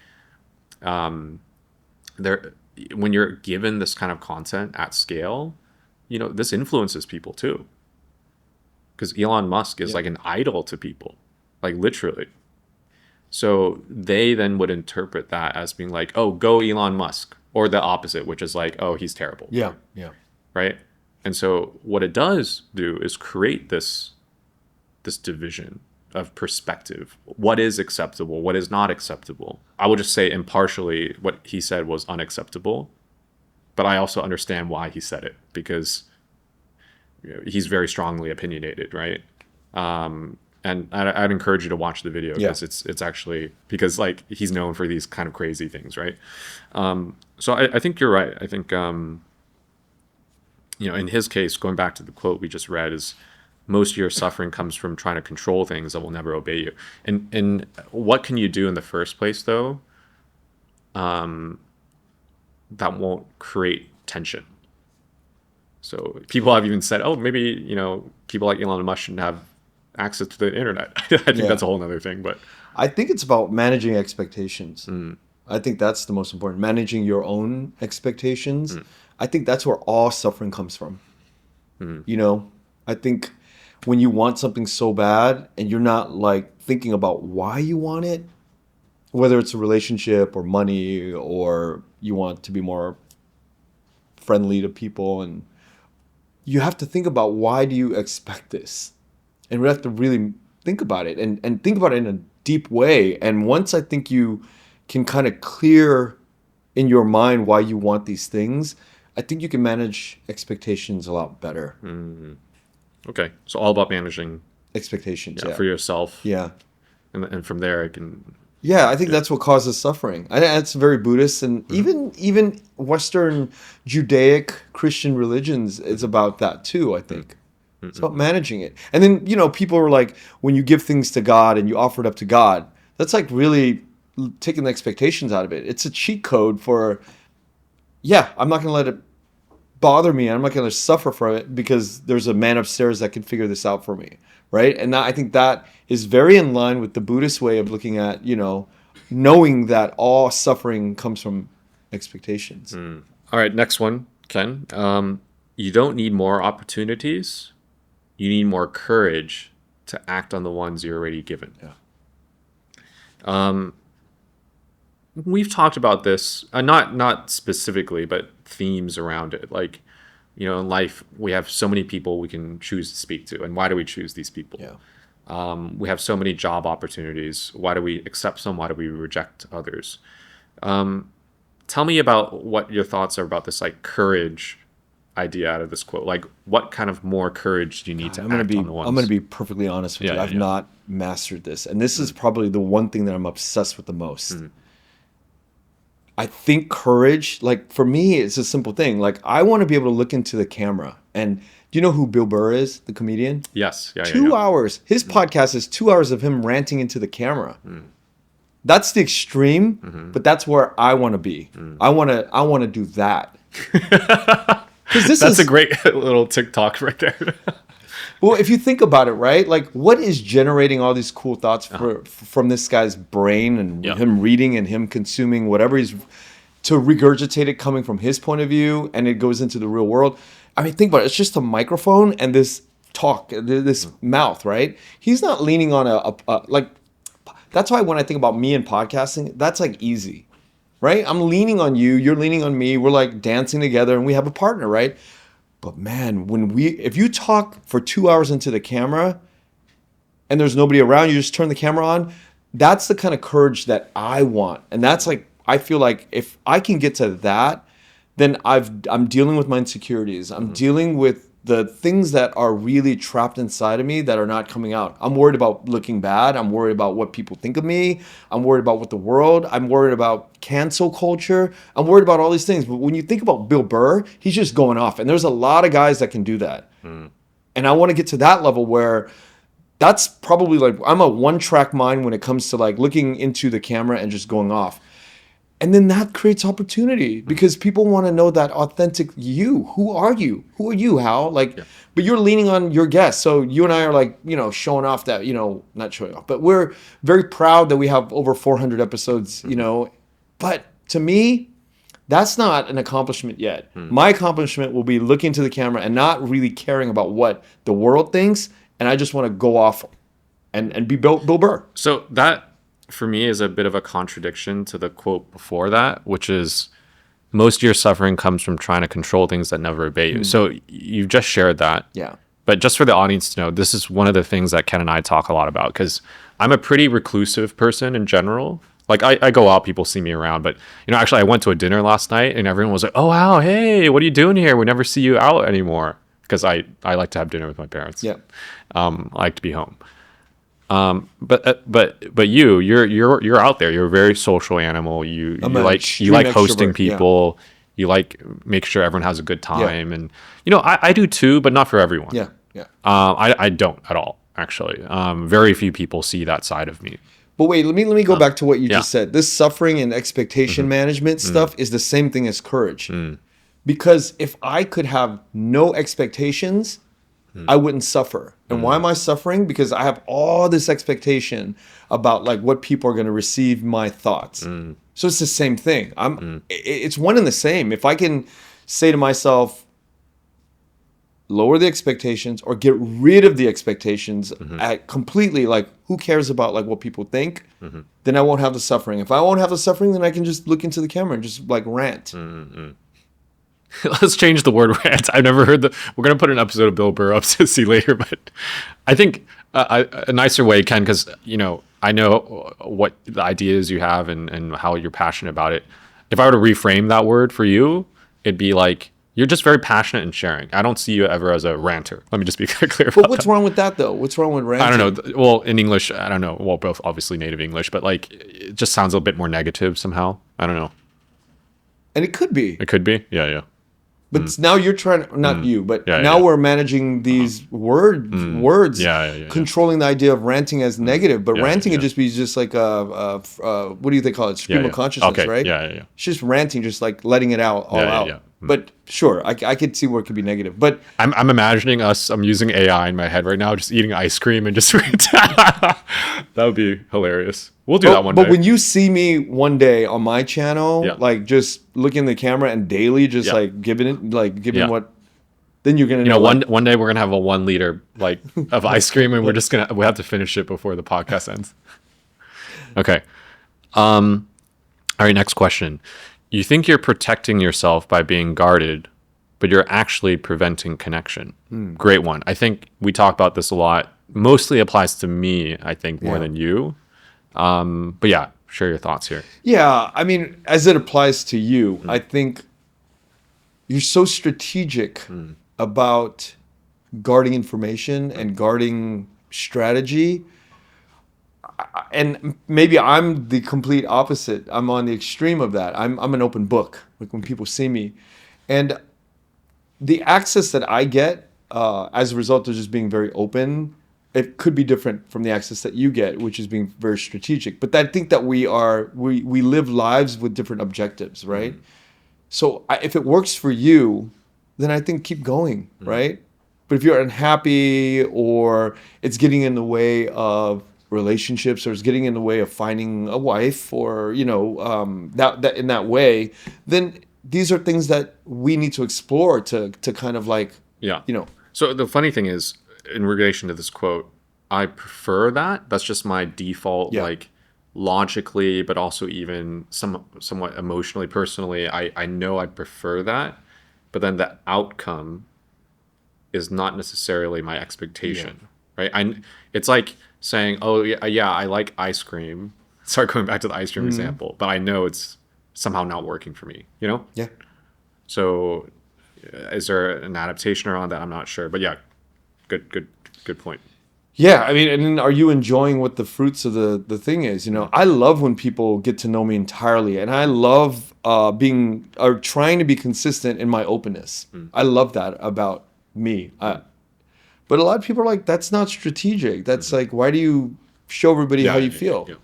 there, when you're given this kind of content at scale, this influences people too. Because Elon Musk is like an idol to people, like literally. So they then would interpret that as being like, oh, go Elon Musk, or the opposite, which is like, oh, he's terrible. Yeah. Right. And so what it does do is create this division of perspective. What is acceptable? What is not acceptable? I would just say impartially what he said was unacceptable, but I also understand why he said it, because he's very strongly opinionated, right? And I'd encourage you to watch the video because it's actually, because like he's known for these kind of crazy things, right? So I think you're right. I think in his case, going back to the quote we just read, is most of your suffering comes from trying to control things that will never obey you. And what can you do in the first place, though, that won't create tension? So people have even said, oh, maybe, people like Elon Musk shouldn't have access to the internet. I think that's a whole other thing. But I think it's about managing expectations. I think that's the most important. Managing your own expectations. I think that's where all suffering comes from. I think when you want something so bad and you're not like thinking about why you want it, whether it's a relationship or money, or you want to be more friendly to people, and you have to think about, why do you expect this? And we have to really think about it and think about it in a deep way. And once I think you can kind of clear in your mind why you want these things, I think you can manage expectations a lot better. Okay. So all about managing Expectations, for yourself. Yeah. And from there, I can... Yeah, I think that's what causes suffering. That's very Buddhist, and even Western Judaic Christian religions is about that too, I think. It's about managing it. And then, people are like, when you give things to God and you offer it up to God, that's like really taking the expectations out of it. It's a cheat code for, I'm not going to let it bother me. I'm not going to suffer from it because there's a man upstairs that can figure this out for me. Right. And I think that is very in line with the Buddhist way of looking at, knowing that all suffering comes from expectations. All right. Next one, Ken. You don't need more opportunities. You need more courage to act on the ones you're already given. Yeah. We've talked about this, not specifically, but themes around it. Like, in life, we have so many people we can choose to speak to. And why do we choose these people? Yeah. We have so many job opportunities. Why do we accept some? Why do we reject others? Tell me about what your thoughts are about this, like, courage idea out of this quote? Like, what kind of more courage do you need to I'm gonna act be on the ones? I'm gonna be perfectly honest with Yeah, you. yeah, I've yeah. not mastered this, and this is probably the one thing that I'm obsessed with the most. I think courage, like for me, it's a simple thing. Like I want to be able to look into the camera, and do you know who Bill Burr is, the comedian? Yes. Yeah, yeah, 2 hours. His podcast is 2 hours of him ranting into the camera. That's the extreme, but that's where I want to be. I want to do that. Because this That's is a great little TikTok right there. well, if you think about it, right? Like, what is generating all these cool thoughts from this guy's brain and Yeah. him reading and him consuming whatever he's to regurgitate it coming from his point of view, and it goes into the real world. I mean, think about it. It's just a microphone and this talk, this mouth, right? He's not leaning on a like. That's why when I think about me and podcasting, that's like easy, right? I'm leaning on you, you're leaning on me. We're like dancing together, and we have a partner, right? But man, if you talk for 2 hours into the camera and there's nobody around, you just turn the camera on, that's the kind of courage that I want. And that's like, I feel like if I can get to that, then I'm dealing with my insecurities. I'm dealing with the things that are really trapped inside of me that are not coming out. I'm worried about looking bad. I'm worried about what people think of me. I'm worried about what the world. I'm worried about cancel culture. I'm worried about all these things. But when you think about Bill Burr, he's just going off. And there's a lot of guys that can do that. And I want to get to that level where that's probably like, I'm a one-track mind when it comes to like looking into the camera and just going off. And then that creates opportunity because people want to know that authentic you. Who are you? Who are you, Hal? Like, but you're leaning on your guests. So you and I are like, showing off that, not showing off, but we're very proud that we have over 400 episodes, But to me, that's not an accomplishment yet. My accomplishment will be looking to the camera and not really caring about what the world thinks. And I just want to go off and be Bill Burr. So that, for me, is a bit of a contradiction to the quote before that, which is most of your suffering comes from trying to control things that never obey you. So you've just shared that. Yeah. But just for the audience to know, this is one of the things that Ken and I talk a lot about because I'm a pretty reclusive person in general. Like I go out, people see me around, but actually I went to a dinner last night and everyone was like, "Oh wow, hey, what are you doing here? We never see you out anymore." Because I like to have dinner with my parents. Yeah. I like to be home. But you're out there. You're a very social animal. You like hosting extrovert, people. Yeah. You like make sure everyone has a good time, and I do too, but not for everyone. Yeah, yeah. I don't at all actually. Very few people see that side of me. But wait, let me go back to what you just said. This suffering and expectation management stuff is the same thing as courage, because if I could have no expectations, I wouldn't suffer. And why am I suffering? Because I have all this expectation about like what people are going to receive my thoughts. So it's the same thing. It's one and the same. If I can say to myself, lower the expectations or get rid of the expectations at completely, like who cares about like what people think, then I won't have the suffering. If I won't have the suffering, then I can just look into the camera and just like rant. Let's change the word rant. I've never heard we're going to put an episode of Bill Burr up to see later, but I think a nicer way, Ken, because, I know what the ideas you have and how you're passionate about it. If I were to reframe that word for you, it'd be like, you're just very passionate in sharing. I don't see you ever as a ranter. Let me just be clear about But what's wrong with that though? What's wrong with ranting? I don't know. Well, in English, I don't know. Well, both obviously native English, but like, it just sounds a bit more negative somehow. I don't know. And it could be. It could be. Yeah. But now you're trying, not you, but Yeah, now yeah. we're managing these words, controlling the idea of ranting as negative. But ranting would just be just like what do they call it? Stream of consciousness, Okay. right? Yeah. It's just ranting, just like letting it out, all out. Yeah. But sure, I could see where it could be negative. But I'm imagining us. I'm using AI in my head right now, just eating ice cream and just that would be hilarious. We'll do that one day. But when you see me one day on my channel, like just looking in the camera and daily, just like giving what, then you're gonna know. One day we're gonna have a 1 liter like of ice cream, and we have to finish it before the podcast ends. Okay. All right. Next question. You think you're protecting yourself by being guarded, but you're actually preventing connection. Great one. I think we talk about this a lot. Mostly applies to me, I think, more than you. But yeah, share your thoughts here. Yeah, I mean, as it applies to you, I think you're so strategic about guarding information and guarding strategy. And maybe I'm the complete opposite. I'm on the extreme of that. I'm an open book, like when people see me. And the access that I get as a result of just being very open, it could be different from the access that you get, which is being very strategic. But I think that we live lives with different objectives, right? So if it works for you, then I think keep going, right? But if you're unhappy or it's getting in the way of relationships or it's getting in the way of finding a wife or, that in that way, then these are things that we need to explore to kind of like, Yeah. So the funny thing is, in relation to this quote, I prefer that. That's just my default, like logically, but also even somewhat emotionally, personally. I know I prefer that, but then the outcome is not necessarily my expectation, right? It's like saying, oh yeah, I like ice cream. Sorry, going back to the ice cream example, but I know it's somehow not working for me, Yeah. So is there an adaptation around that? I'm not sure, but yeah, good point. Yeah, I mean, and then are you enjoying what the fruits of the thing is? I love when people get to know me entirely, and I love trying to be consistent in my openness. I love that about me. But a lot of people are like, that's not strategic. That's like, why do you show everybody how you feel? Yeah.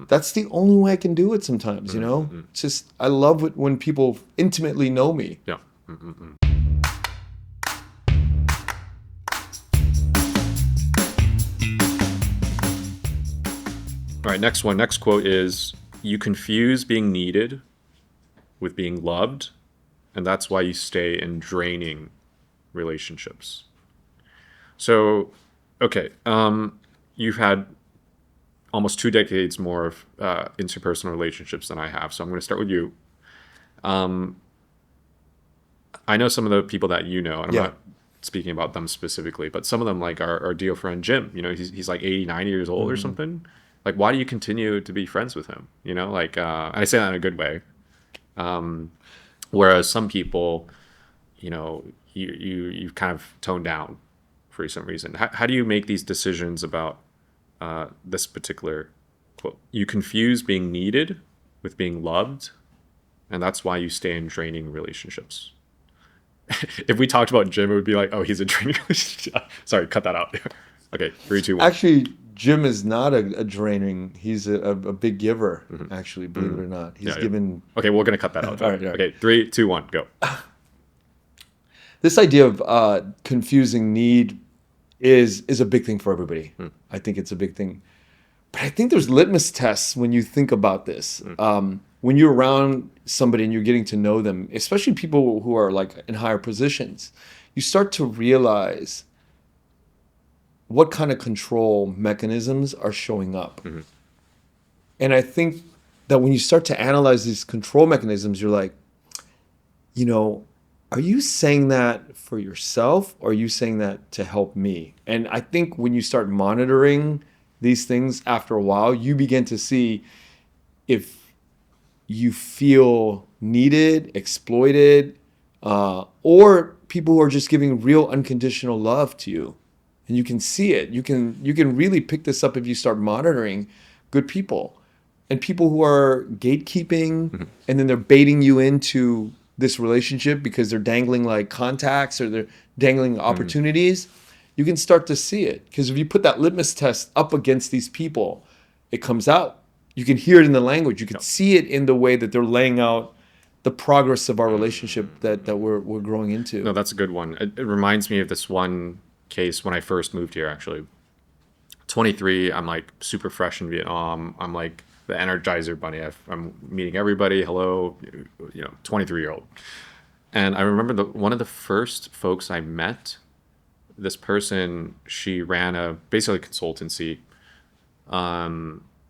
That's the only way I can do it sometimes, It's just, I love it when people intimately know me. Yeah. All right, next one. Next quote is, you confuse being needed with being loved, and that's why you stay in draining relationships. So, okay, you've had almost 2 decades more of interpersonal relationships than I have, so I'm going to start with you. I know some of the people that you know, and I'm not speaking about them specifically, but some of them, like our dear friend Jim, he's like 80, 90 years old or something. Like, why do you continue to be friends with him? And I say that in a good way. Whereas some people, you kind of tone down for some reason. How do you make these decisions about this particular quote? You confuse being needed with being loved, and that's why you stay in draining relationships. If we talked about Jim, it would be like, oh, he's a draining relationship. Sorry, cut that out. Okay, 3, 2, 1. Actually, Jim is not a draining. He's a big giver, actually, believe it or not. He's given... Okay, we're going to cut that out. All right. Okay, 3, 2, 1, go. This idea of confusing need is a big thing for everybody. I think it's a big thing. But I think there's litmus tests when you think about this. When you're around somebody and you're getting to know them, especially people who are like in higher positions, you start to realize what kind of control mechanisms are showing up. And I think that when you start to analyze these control mechanisms, you're like, are you saying that for yourself or are you saying that to help me? And I think when you start monitoring these things after a while, you begin to see if you feel needed, exploited, or people who are just giving real unconditional love to you. And you can see it. You can really pick this up if you start monitoring good people and people who are gatekeeping, and then they're baiting you into this relationship because they're dangling like contacts or they're dangling opportunities. You can start to see it, because if you put that litmus test up against these people, it comes out. You can hear it in the language. You can see it in the way that they're laying out the progress of our relationship that we're growing into. No, that's a good one. It reminds me of this one case when I first moved here, actually. 23, I'm like super fresh in Vietnam. I'm like the Energizer Bunny. I'm meeting everybody. Hello, 23-year-old. And I remember one of the first folks I met, this person, she ran basically a consultancy,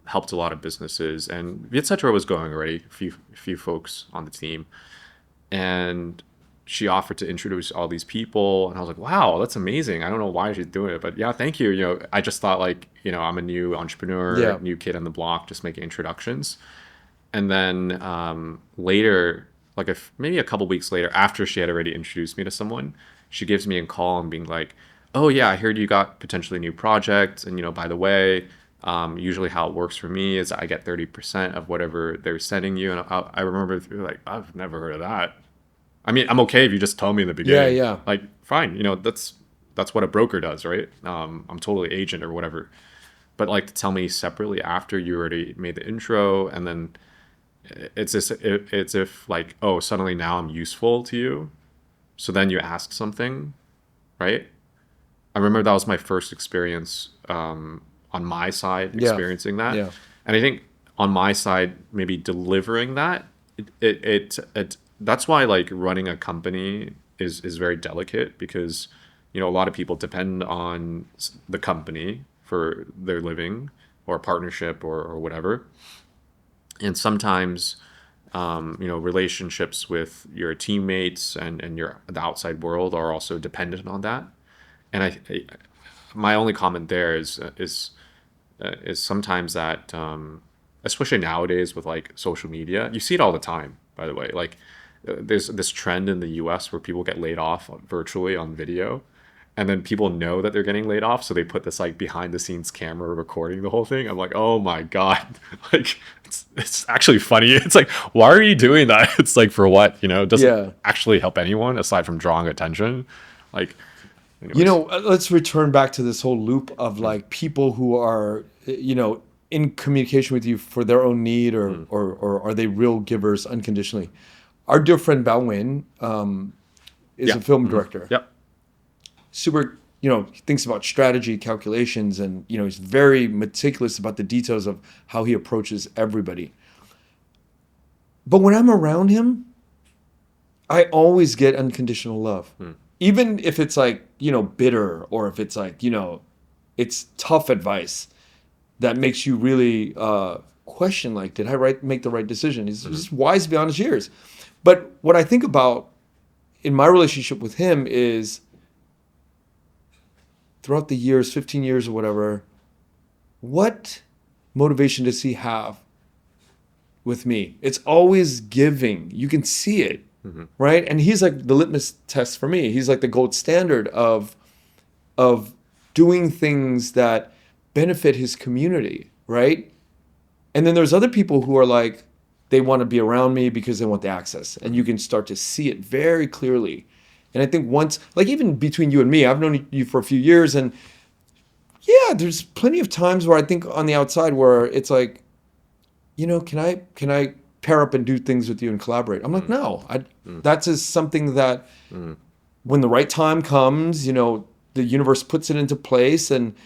helped a lot of businesses, and Vietcetera was going already, a few folks on the team. And she offered to introduce all these people, and I was like, wow, that's amazing. I don't know why she's doing it, but yeah, thank you. I just thought like, I'm a new entrepreneur, new kid on the block, just making introductions. And then later, like maybe a couple weeks later, after she had already introduced me to someone, she gives me a call and being like, "Oh yeah, I heard you got potentially a new project, and by the way, usually how it works for me is I get 30% of whatever they're sending you." And I remember like, I've never heard of that. I mean, I'm okay if you just tell me in the Yeah, beginning. yeah. Like, fine, that's what a broker does, right? I'm totally agent or whatever. But like to tell me separately after you already made the intro, and then it's if like, oh, suddenly now I'm useful to you. So then you ask something, right? I remember that was my first experience on my side Yeah. experiencing that, Yeah. and I think on my side maybe delivering that it that's why like running a company is very delicate, because a lot of people depend on the company for their living or partnership or whatever, and sometimes relationships with your teammates and the outside world are also dependent on that. And my only comment there is sometimes that, especially nowadays with like social media, you see it all the time. By the way, like there's this trend in the U.S. where people get laid off virtually on video, and then people know that they're getting laid off, so they put this like behind the scenes camera recording the whole thing. I'm like, oh my god, like it's actually funny. It's like, why are you doing that? It's like, for what? It doesn't Yeah. actually help anyone aside from drawing attention. Like, anyways. Let's return back to this whole loop of like people who are, in communication with you for their own need, or are they real givers unconditionally? Our dear friend Bao Nguyen is Yeah. a film director. Yep. Super, he thinks about strategy, calculations, and, he's very meticulous about the details of how he approaches everybody. But when I'm around him, I always get unconditional love. Even if it's like, bitter, or if it's like, it's tough advice that makes you really question, like, did I make the right decision? He's just wise beyond his years. But what I think about in my relationship with him is throughout the years, 15 years or whatever, what motivation does he have with me? It's always giving. You can see it. Right? And he's like the litmus test for me. He's like the gold standard of doing things that benefit his community, right? And then there's other people who are like, they want to be around me because they want the access. And you can start to see it very clearly. And I think once, like even between you and me, I've known you for a few years, and yeah, there's plenty of times where I think on the outside where it's like, can I pair up and do things with you and collaborate? I'm like, no, that's just something that when the right time comes, the universe puts it into place. And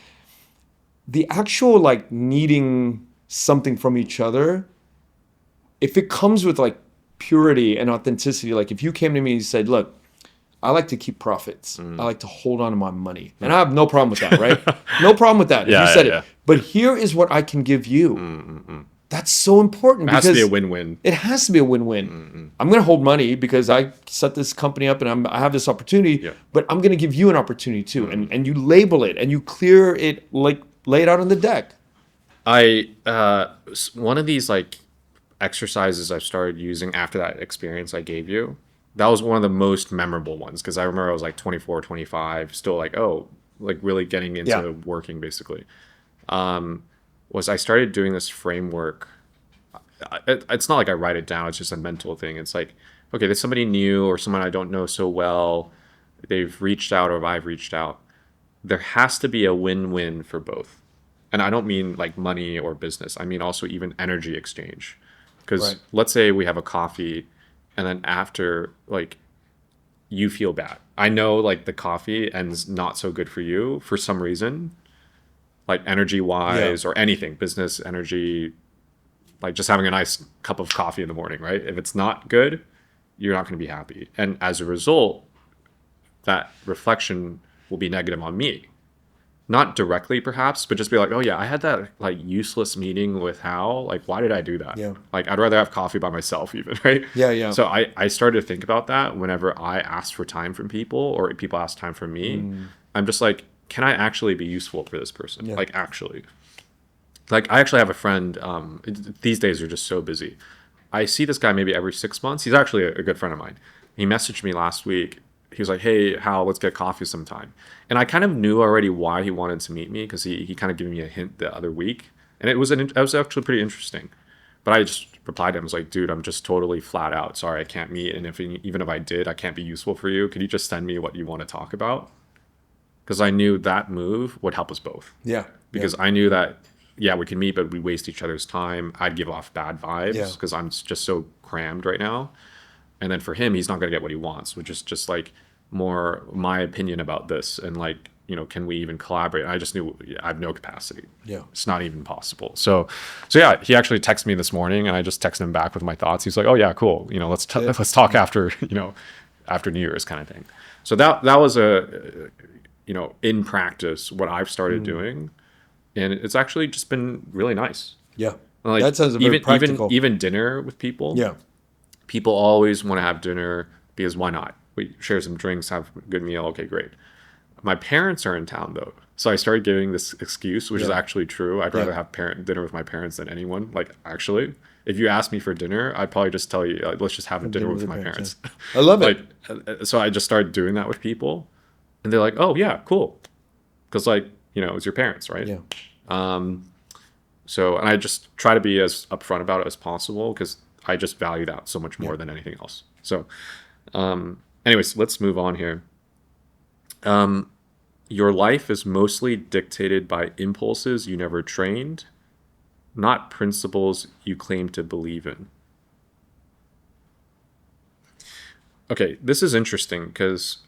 the actual like needing something from each other, if it comes with like purity and authenticity, like if you came to me and said, look, I like to keep profits. I like to hold on to my money. And I have no problem with that, right? No problem with that if you said it. But here is what I can give you. That's so important. It has to be a win-win. It has to be a win-win. I'm going to hold money because I set this company up and I have this opportunity, but I'm going to give you an opportunity too. And you label it and you clear it, like lay it out on the deck. One of these like exercises I've started using after that experience I gave you, that was one of the most memorable ones, because I remember I was like 24, 25, still like, like really getting into working basically. Was I started doing this framework. It's not like I write it down. It's just a mental thing. It's like, okay, there's somebody new or someone I don't know so well. They've reached out or I've reached out. There has to be a win-win for both. And I don't mean like money or business. I mean also even energy exchange. Because let's say we have a coffee and then after, like, you feel bad. I know like the coffee ends not so good for you for some reason, like energy wise or anything, business, energy, like just having a nice cup of coffee in the morning, right? If it's not good, you're not going to be happy. And as a result, that reflection will be negative on me. Not directly perhaps, but just be like, oh yeah, I had that like useless meeting with Hao. Like, why did I do that? Yeah. Like, I'd rather have coffee by myself even, right? Yeah. So I started to think about that whenever I asked for time from people or people ask time from me. I'm just like, can I actually be useful for this person? Yeah. Like, actually. Like, I actually have a friend, these days are just so busy. I see this guy maybe every 6 months. He's actually a good friend of mine. He messaged me last week. He was like, "Hey, Hal, let's get coffee sometime." And I kind of knew already why he wanted to meet me because he kind of gave me a hint the other week, and it was actually pretty interesting. But I just replied to him, I was like, "Dude, I'm just totally flat out. Sorry, I can't meet. And even if I did, I can't be useful for you. Could you just send me what you want to talk about?" Because I knew that move would help us both. Yeah. Because I knew that, yeah, we can meet, but we waste each other's time. I'd give off bad vibes because I'm just so crammed right now. And then for him, he's not going to get what he wants, which is just like more my opinion about this. And like, can we even collaborate? And I just knew I have no capacity. Yeah. It's not even possible. So yeah, he actually texted me this morning and I just texted him back with my thoughts. He's like, "Oh yeah, cool. Let's talk after, after New Year's kind of thing." So that was in practice what I've started doing. And it's actually just been really nice. Yeah. Like, that sounds very practical. Even dinner with people. Yeah. People always want to have dinner because why not? We share some drinks, have a good meal. Okay, great. My parents are in town though. So I started giving this excuse, which is actually true. I'd rather have dinner with my parents than anyone. Like, actually, if you ask me for dinner, I'd probably just tell you, let's just have a dinner with my parents. Yeah. I love it. So I just started doing that with people. And they're like, "Oh, yeah, cool." Because, it's your parents, right? Yeah. And I just try to be as upfront about it as possible because I just value that so much more than anything else. So, anyways, let's move on here. Your life is mostly dictated by impulses you never trained, not principles you claim to believe in. Okay, this is interesting because,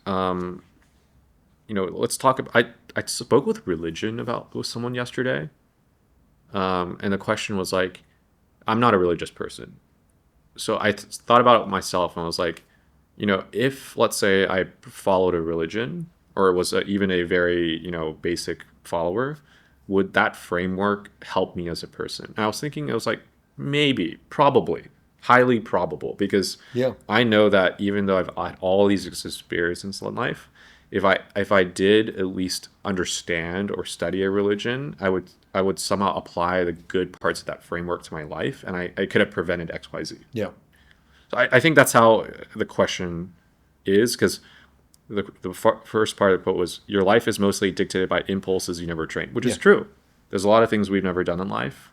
let's talk about. I spoke with religion with someone yesterday, and the question was like, I'm not a religious person, so I thought about it myself and I was like, if let's say I followed a religion or was even a very basic follower, would that framework help me as a person? And I was thinking, I was like, maybe, probably, highly probable, because I know that even though I've had all these experiences in life, if I did at least understand or study a religion, I would somehow apply the good parts of that framework to my life, and I could have prevented XYZ. Yeah. So I think that's how the question is, because the first part of the quote was, "Your life is mostly dictated by impulses you never trained," which is true. There's a lot of things we've never done in life,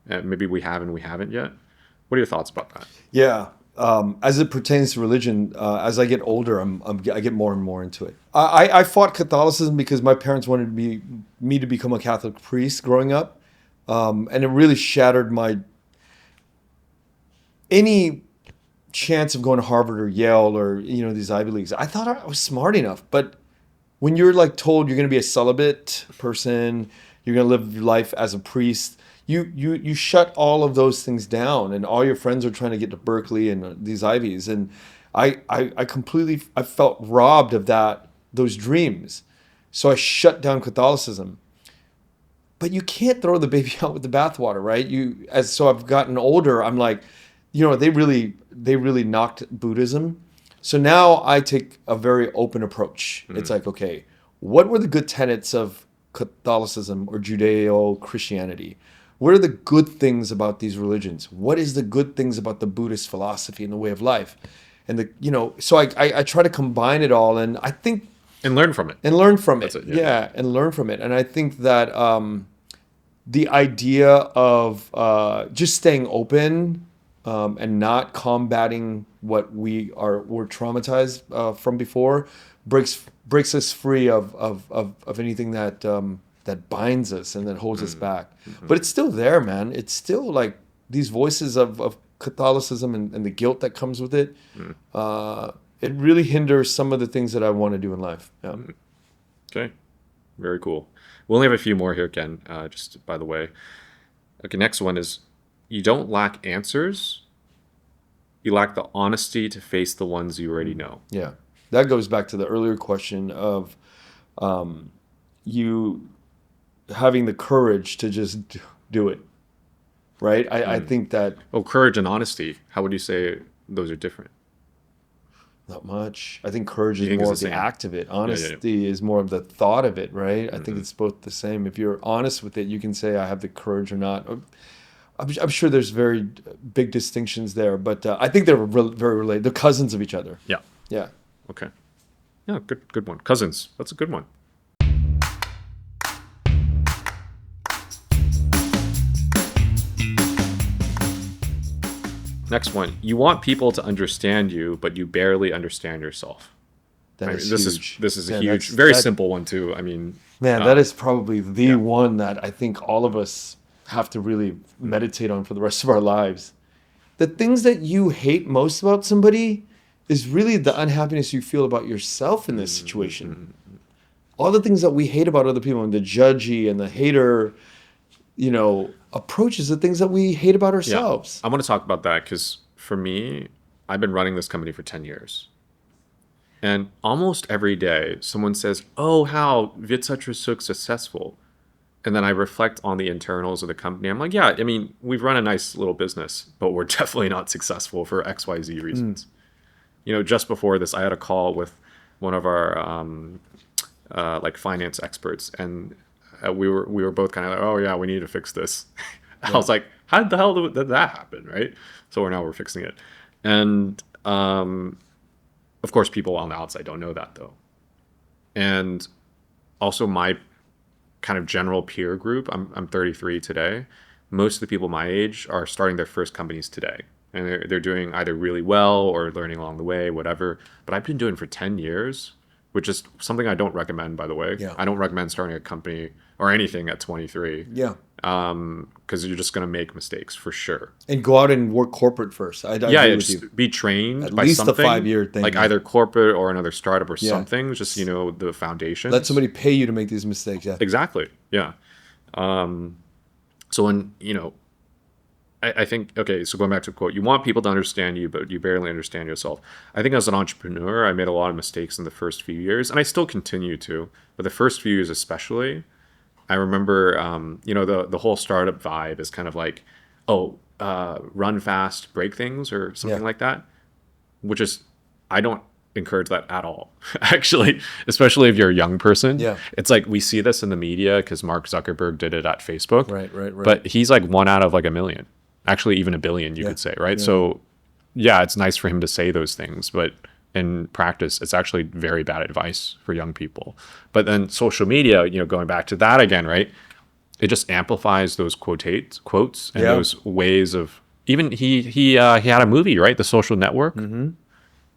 and maybe we have and we haven't yet. What are your thoughts about that? Yeah. As it pertains to religion, as I get older, I get more and more into it. I fought Catholicism because my parents wanted me to become a Catholic priest growing up, and it really shattered any chance of going to Harvard or Yale or these Ivy Leagues. I thought I was smart enough, but when you're told you're going to be a celibate person, you're going to live your life as a priest, you shut all of those things down, and all your friends are trying to get to Berkeley and these Ivies, and I felt robbed of those dreams, so I shut down Catholicism. But you can't throw the baby out with the bathwater, right? So I've gotten older, I'm like, they really knocked Buddhism. So now I take a very open approach. Mm-hmm. It's like, okay, what were the good tenets of Catholicism or Judeo-Christianity? What are the good things about these religions? What is the good things about the Buddhist philosophy and the way of life? And so I try to combine it all, and I think and learn from it. And learn from it. That's it. Yeah, and learn from it. And I think that the idea of just staying open and not combating what we're traumatized from before breaks us free of anything that binds us and that holds us back. Mm-hmm. But it's still there, man. It's still like these voices of Catholicism and the guilt that comes with it. It really hinders some of the things that I want to do in life. Yeah. Okay. Very cool. We only have a few more here, Ken, just by the way. Okay, next one is, you don't lack answers. You lack the honesty to face the ones you already know. Yeah. That goes back to the earlier question of you having the courage to just do it, right? I think that... Oh, courage and honesty. How would you say those are different? Not much. I think courage is more of the act of it. Honesty is more of the thought of it, right? I think it's both the same. If you're honest with it, you can say, I have the courage or not. I'm sure there's very big distinctions there, but I think they're very related. They're cousins of each other. Yeah. Yeah. Okay. Yeah, good one. Cousins. That's a good one. Next one. You want people to understand you, but you barely understand yourself. That I mean, is huge. This is a Man, huge, very simple one too. I mean, man, that is probably the one that I think all of us have to really meditate on for the rest of our lives. The things that you hate most about somebody is really the unhappiness you feel about yourself in this situation. All the things that we hate about other people and the judgy and the hater, approach is the things that we hate about ourselves. I want to talk about that because for me, I've been running this company for 10 years. And almost every day, someone says, "Oh, how Vietcetera is so successful." And then I reflect on the internals of the company. I'm like, yeah, I mean, we've run a nice little business, but we're definitely not successful for XYZ reasons. Just before this, I had a call with one of our like finance experts, and we were both kind of like, "Oh yeah, we need to fix this." I was like, "How the hell did that happen?" Right? So we're fixing it, and of course, people on the outside don't know that though, and also my kind of general peer group. I'm 33 today. Most of the people my age are starting their first companies today, and they're doing either really well or learning along the way, whatever. But I've been doing it for 10 years, which is something I don't recommend, by the way. Yeah. I don't recommend starting a company or anything at 23. Yeah. Because you're just going to make mistakes for sure. And go out and work corporate first. I agree with you. Just be trained At by least something. a 5-year thing. Like either corporate or another startup or Yeah. something. Just, the foundation. Let somebody pay you to make these mistakes. Yeah. Exactly. Yeah. So when, I think, okay, so going back to the quote, you want people to understand you, but you barely understand yourself. I think as an entrepreneur, I made a lot of mistakes in the first few years, and I still continue to, but the first few years especially, I remember, the whole startup vibe is kind of like, run fast, break things or something like that, which is, I don't encourage that at all, actually, especially if you're a young person. Yeah. It's like we see this in the media because Mark Zuckerberg did it at Facebook. Right. But he's like one out of like a million, actually even a billion, you could say, right? Yeah. So yeah, it's nice for him to say those things, but in practice, it's actually very bad advice for young people. But then social media, going back to that again, right? It just amplifies those quotes and those ways of, even he had a movie, right? The Social Network. Mm-hmm.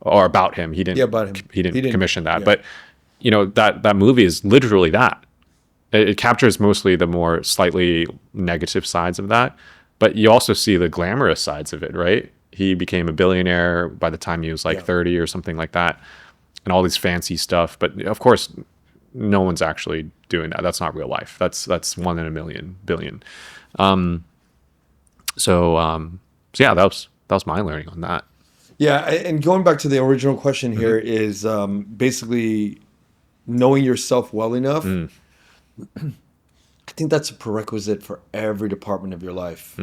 Or about him. He didn't. About him. He didn't commission that. Yeah. But that movie is literally that. It captures mostly the more slightly negative sides of that, but you also see the glamorous sides of it, right? He became a billionaire by the time he was like 30 or something like that, and all these fancy stuff. But of course, no one's actually doing that. That's not real life. That's 1 in a billion. So yeah, that was my learning on that. Yeah, and going back to the original question here is basically knowing yourself well enough. I think that's a prerequisite for every department of your life.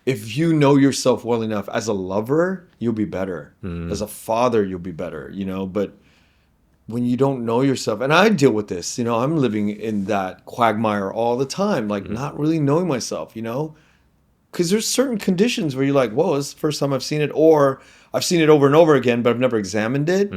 If you know yourself well enough, as a lover, you'll be better. As a father, you'll be better. But when you don't know yourself, and I deal with this, I'm living in that quagmire all the time, like not really knowing myself, because there's certain conditions where you're like, whoa, this is the first time I've seen it, or I've seen it over and over again, but I've never examined it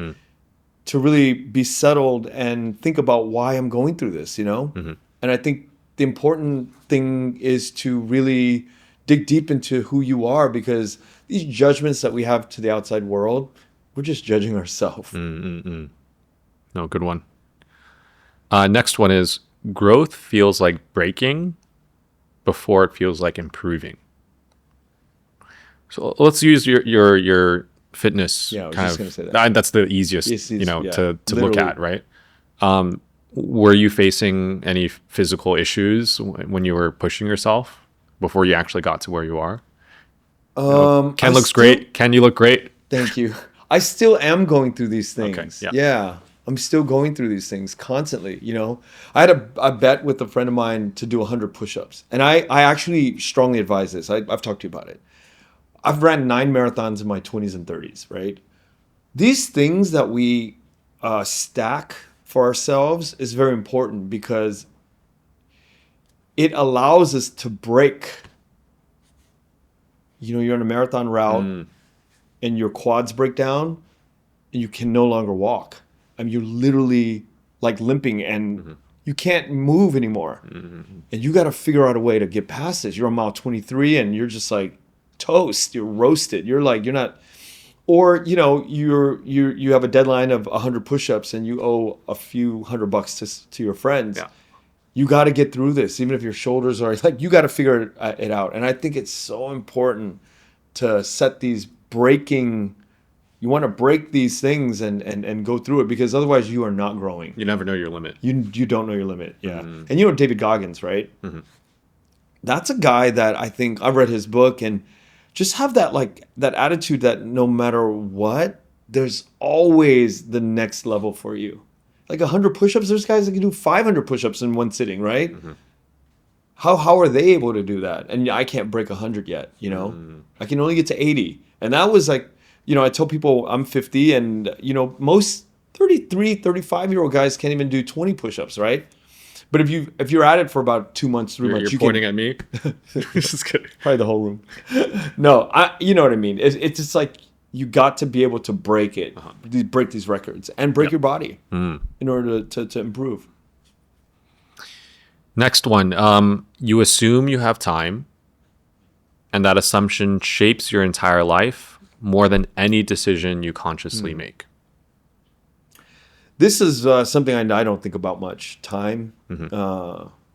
to really be settled and think about why I'm going through this, And I think the important thing is to really dig deep into who you are, because these judgments that we have to the outside world, we're just judging ourselves. No, good one. Next one is growth feels like breaking before it feels like improving. So let's use your fitness. Yeah, I was just going to say that. And that's the easiest, to look at, right? Were you facing any physical issues when you were pushing yourself before you actually got to where you are? Ken looks great. Ken, you look great. Thank you. I still am going through these things. Okay, yeah. I'm still going through these things constantly. I had a bet with a friend of mine to do 100 push-ups. And I actually strongly advise this. I've talked to you about it. I've ran 9 marathons in my 20s and 30s, right? These things that we stack for ourselves is very important, because it allows us to break you're on a marathon route and your quads break down and you can no longer walk. I mean, you're literally like limping and you can't move anymore. And you got to figure out a way to get past this. You're on mile 23 and you're just like toast. You're roasted. You're not, or, you have a deadline of 100 push-ups and you owe a few $100 to your friends. Yeah. You got to get through this, even if your shoulders are like, you got to figure it out. And I think it's so important to set these you want to break these things and go through it, because otherwise you are not growing. You never know your limit. You don't know your limit. Yeah. And David Goggins, right? That's a guy that I think I've read his book, and just have that attitude that no matter what, there's always the next level for you. Like 100 push-ups, there's guys that can do 500 push-ups in one sitting, right? How are they able to do that? And I can't break 100 yet, I can only get to 80. And that was like, I tell people I'm 50 and, most 33, 35-year-old guys can't even do 20 push-ups, right? But if you're at it for about 2 months, 3 months, you're pointing at me. Just kidding. Probably the whole room. No, you know what I mean? It's just like, you got to be able to break it, break these records, and break your body in order to improve. Next one. You assume you have time, and that assumption shapes your entire life more than any decision you consciously make. This is something I don't think about much. Time.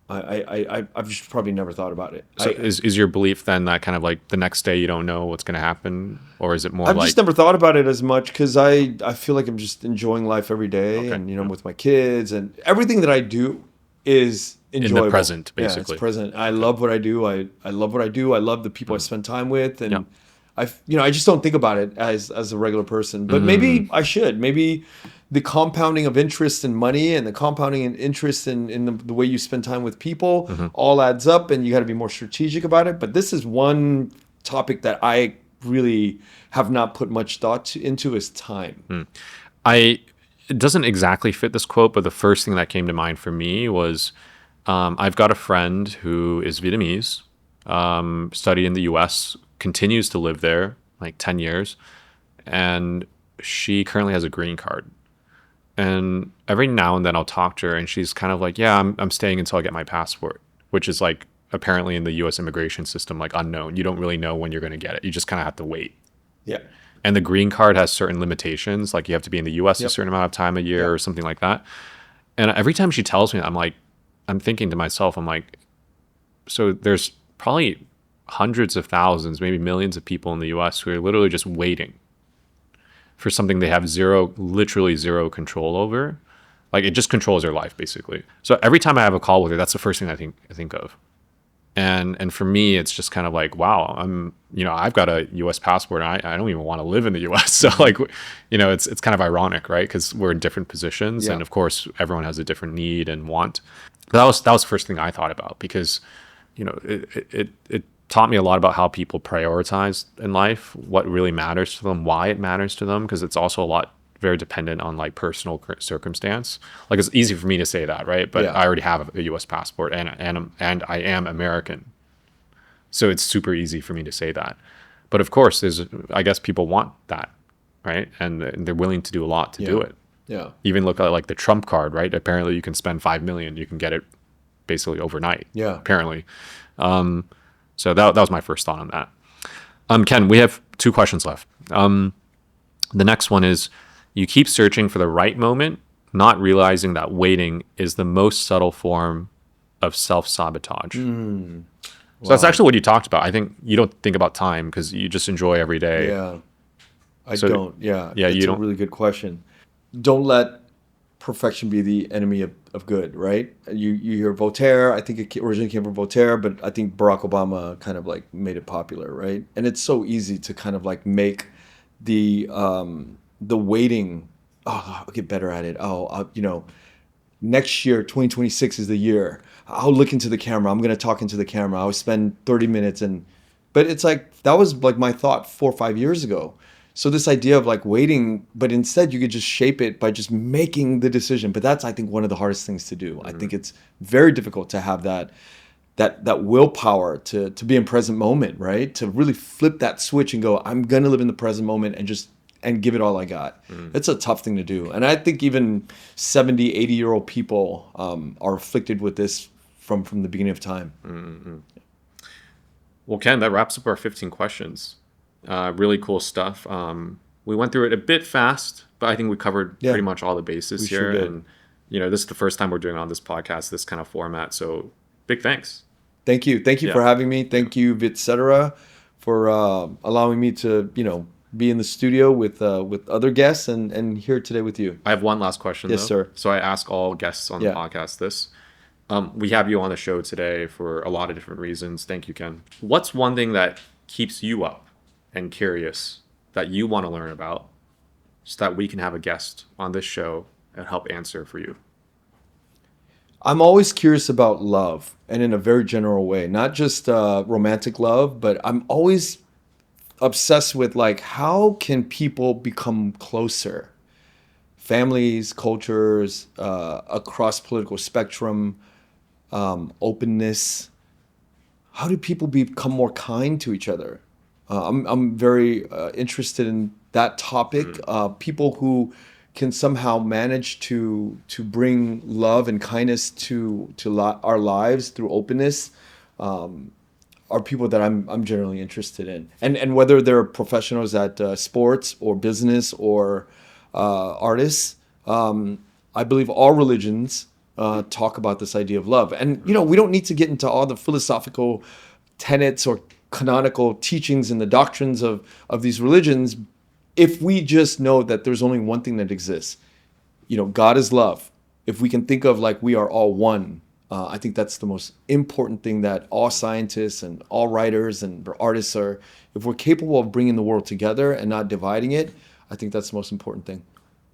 I've just probably never thought about it. So is your belief then that kind of like the next day you don't know what's going to happen, or is it more I've just never thought about it as much, because I feel like I'm just enjoying life every day, and with my kids, and everything that I do is enjoyable. In the present, basically. Yeah, it's present. I love what I do. I love what I do. I love the people I spend time with, and I just don't think about it as a regular person. But maybe I should. Maybe the compounding of interest in money and the compounding in interest in the way you spend time with people all adds up, and you got to be more strategic about it. But this is one topic that I really have not put much thought into, is time. It doesn't exactly fit this quote, but the first thing that came to mind for me was I've got a friend who is Vietnamese, studied in the US, continues to live there like 10 years, and she currently has a green card. And every now and then I'll talk to her, and she's kind of like, yeah, I'm staying until I get my passport, which is like apparently in the US immigration system, like unknown. You don't really know when you're going to get it. You just kind of have to wait. Yeah. And the green card has certain limitations, like you have to be in the US a certain amount of time a year or something like that. And every time she tells me that, I'm thinking to myself, I'm like, so there's probably hundreds of thousands, maybe millions of people in the US who are literally just waiting for something they have literally zero control over. Like, it just controls their life, basically. So every time I have a call with her, that's the first thing I think of. And for me, it's just kind of like, wow, I've got a US passport, and I don't even want to live in the US. So it's kind of ironic, right? Because we're in different positions, and of course everyone has a different need and want. But that was the first thing I thought about, because it taught me a lot about how people prioritize in life, what really matters to them, why it matters to them, because it's also a lot very dependent on like personal circumstance. Like, it's easy for me to say that, right? But I already have a US passport, and I am American. So it's super easy for me to say that. But of course, I guess people want that, right? And they're willing to do a lot to do it. Yeah. Even look at like the Trump card, right? Apparently you can spend $5 million, you can get it basically overnight. Yeah. Apparently. So that was my first thought on that. Ken, we have 2 questions left. The next one is, you keep searching for the right moment, not realizing that waiting is the most subtle form of self-sabotage. So that's actually what you talked about. I think you don't think about time because you just enjoy every day. Yeah, I don't. Yeah, yeah, it's a really good question. Don't let perfection be the enemy of good, right? You hear Voltaire. I think it originally came from Voltaire, but I think Barack Obama kind of like made it popular, right? And it's so easy to kind of like make the waiting, I'll get better at it. Next year, 2026 is the year. I'll look into the camera. I'm going to talk into the camera. I'll spend 30 minutes. But it's like, that was like my thought 4 or 5 years ago. So this idea of like waiting, but instead you could just shape it by just making the decision. But that's, I think, one of the hardest things to do. I think it's very difficult to have that that willpower to be in present moment, right? To really flip that switch and go, I'm gonna live in the present moment and give it all I got. It's a tough thing to do. And I think even 70, 80-year-old people are afflicted with this from the beginning of time. Well, Ken, that wraps up our 15 questions. Really cool stuff. We went through it a bit fast, but I think we covered pretty much all the bases here. Sure did. And, this is the first time we're doing on this podcast, this kind of format. So big thanks. Thank you. Thank you for having me. Thank you, Vietcetera, for allowing me to, be in the studio with other guests and here today with you. I have one last question, Yes, sir. So I ask all guests on the podcast this. We have you on the show today for a lot of different reasons. Thank you, Ken. What's one thing that keeps you up and curious that you want to learn about so that we can have a guest on this show and help answer for you? I'm always curious about love, and in a very general way, not just romantic love, but I'm always obsessed with how can people become closer? Families, cultures, across political spectrum, openness. How do people become more kind to each other? I'm very interested in that topic. People who can somehow manage to bring love and kindness to our lives through openness are people that I'm generally interested in. And whether they're professionals at sports or business or artists, I believe all religions talk about this idea of love. And, we don't need to get into all the philosophical tenets or canonical teachings and the doctrines of these religions. If we just know that there's only one thing that exists, God is love. If we can think of we are all one, I think that's the most important thing that all scientists and all writers and artists are. If we're capable of bringing the world together and not dividing it, I think that's the most important thing.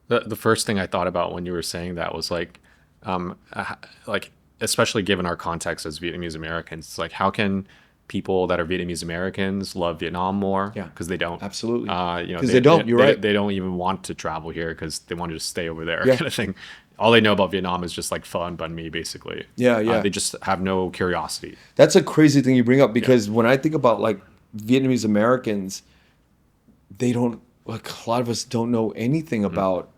The first thing I thought about when you were saying that was especially given our context as Vietnamese Americans, how can people that are Vietnamese Americans love Vietnam more? Yeah, because they don't. Absolutely. Because they don't. You're right. They don't even want to travel here because they want to just stay over there, kind of thing. All they know about Vietnam is just pho and banh mi, basically. Yeah. They just have no curiosity. That's a crazy thing you bring up because when I think about Vietnamese Americans, they don't a lot of us don't know anything about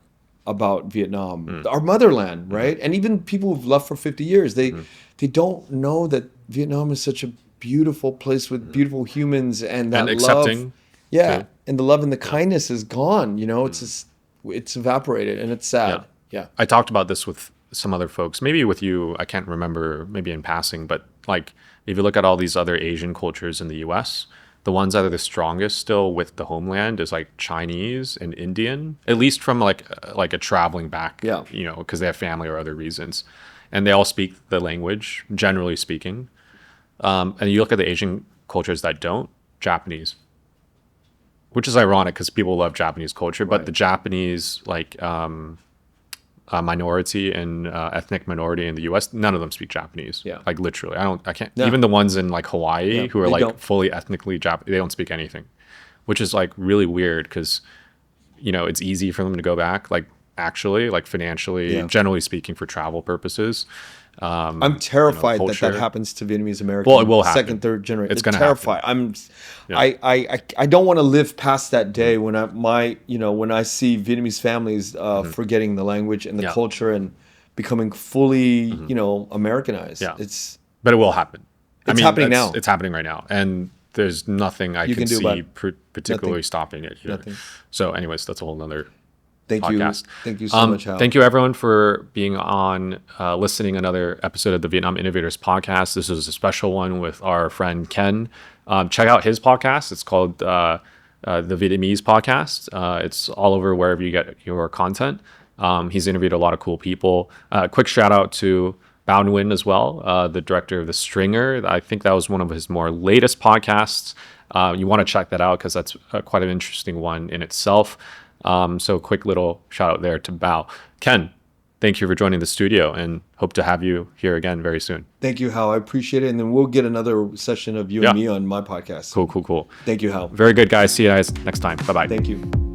Vietnam, our motherland, right? And even people who've left for 50 years, they don't know that Vietnam is such a beautiful place with beautiful humans and that accepting. Love. And the love and the kindness is gone. It's evaporated and it's sad. Yeah. I talked about this with some other folks, maybe with you, I can't remember, maybe in passing, but if you look at all these other Asian cultures in the US, the ones that are the strongest still with the homeland is Chinese and Indian, at least from a traveling back, because they have family or other reasons. And they all speak the language, generally speaking. And you look at the Asian cultures that don't, Japanese, which is ironic because people love Japanese culture, but the Japanese minority and ethnic minority in the U.S., none of them speak Japanese. Yeah. Literally, I can't. No. Even the ones in Hawaii who are fully ethnically Japanese, they don't speak anything, which is really weird because, it's easy for them to go back, actually, financially, generally speaking, for travel purposes. I'm terrified that happens to Vietnamese Americans. Well, it will happen. Second, third generation. It's going to terrified. happen. I don't want to live past that day when I see Vietnamese families forgetting the language and the culture and becoming fully Americanized. Yeah. But it will happen. It's happening now. It's happening right now, and there's nothing I can see particularly stopping it here. Nothing. So, anyways, that's a whole nother. Podcast. Thank you so much, Hao. Thank you, everyone, for being on, listening another episode of the Vietnam Innovators podcast. This is a special one with our friend Ken. Check out his podcast. It's called the Vietnamese Podcast. It's all over wherever you get your content. He's interviewed a lot of cool people. Quick shout out to Hao Nguyen as well, the director of The Stringer. I think that was one of his more latest podcasts. You want to check that out because that's quite an interesting one in itself. So quick little shout out there to Bao. Ken, thank you for joining the studio and hope to have you here again very soon. Thank you, Hao. I appreciate it. And then we'll get another session of you and me on my podcast. Cool. Thank you, Hao. Very good, guys. See you guys next time. Bye-bye. Thank you.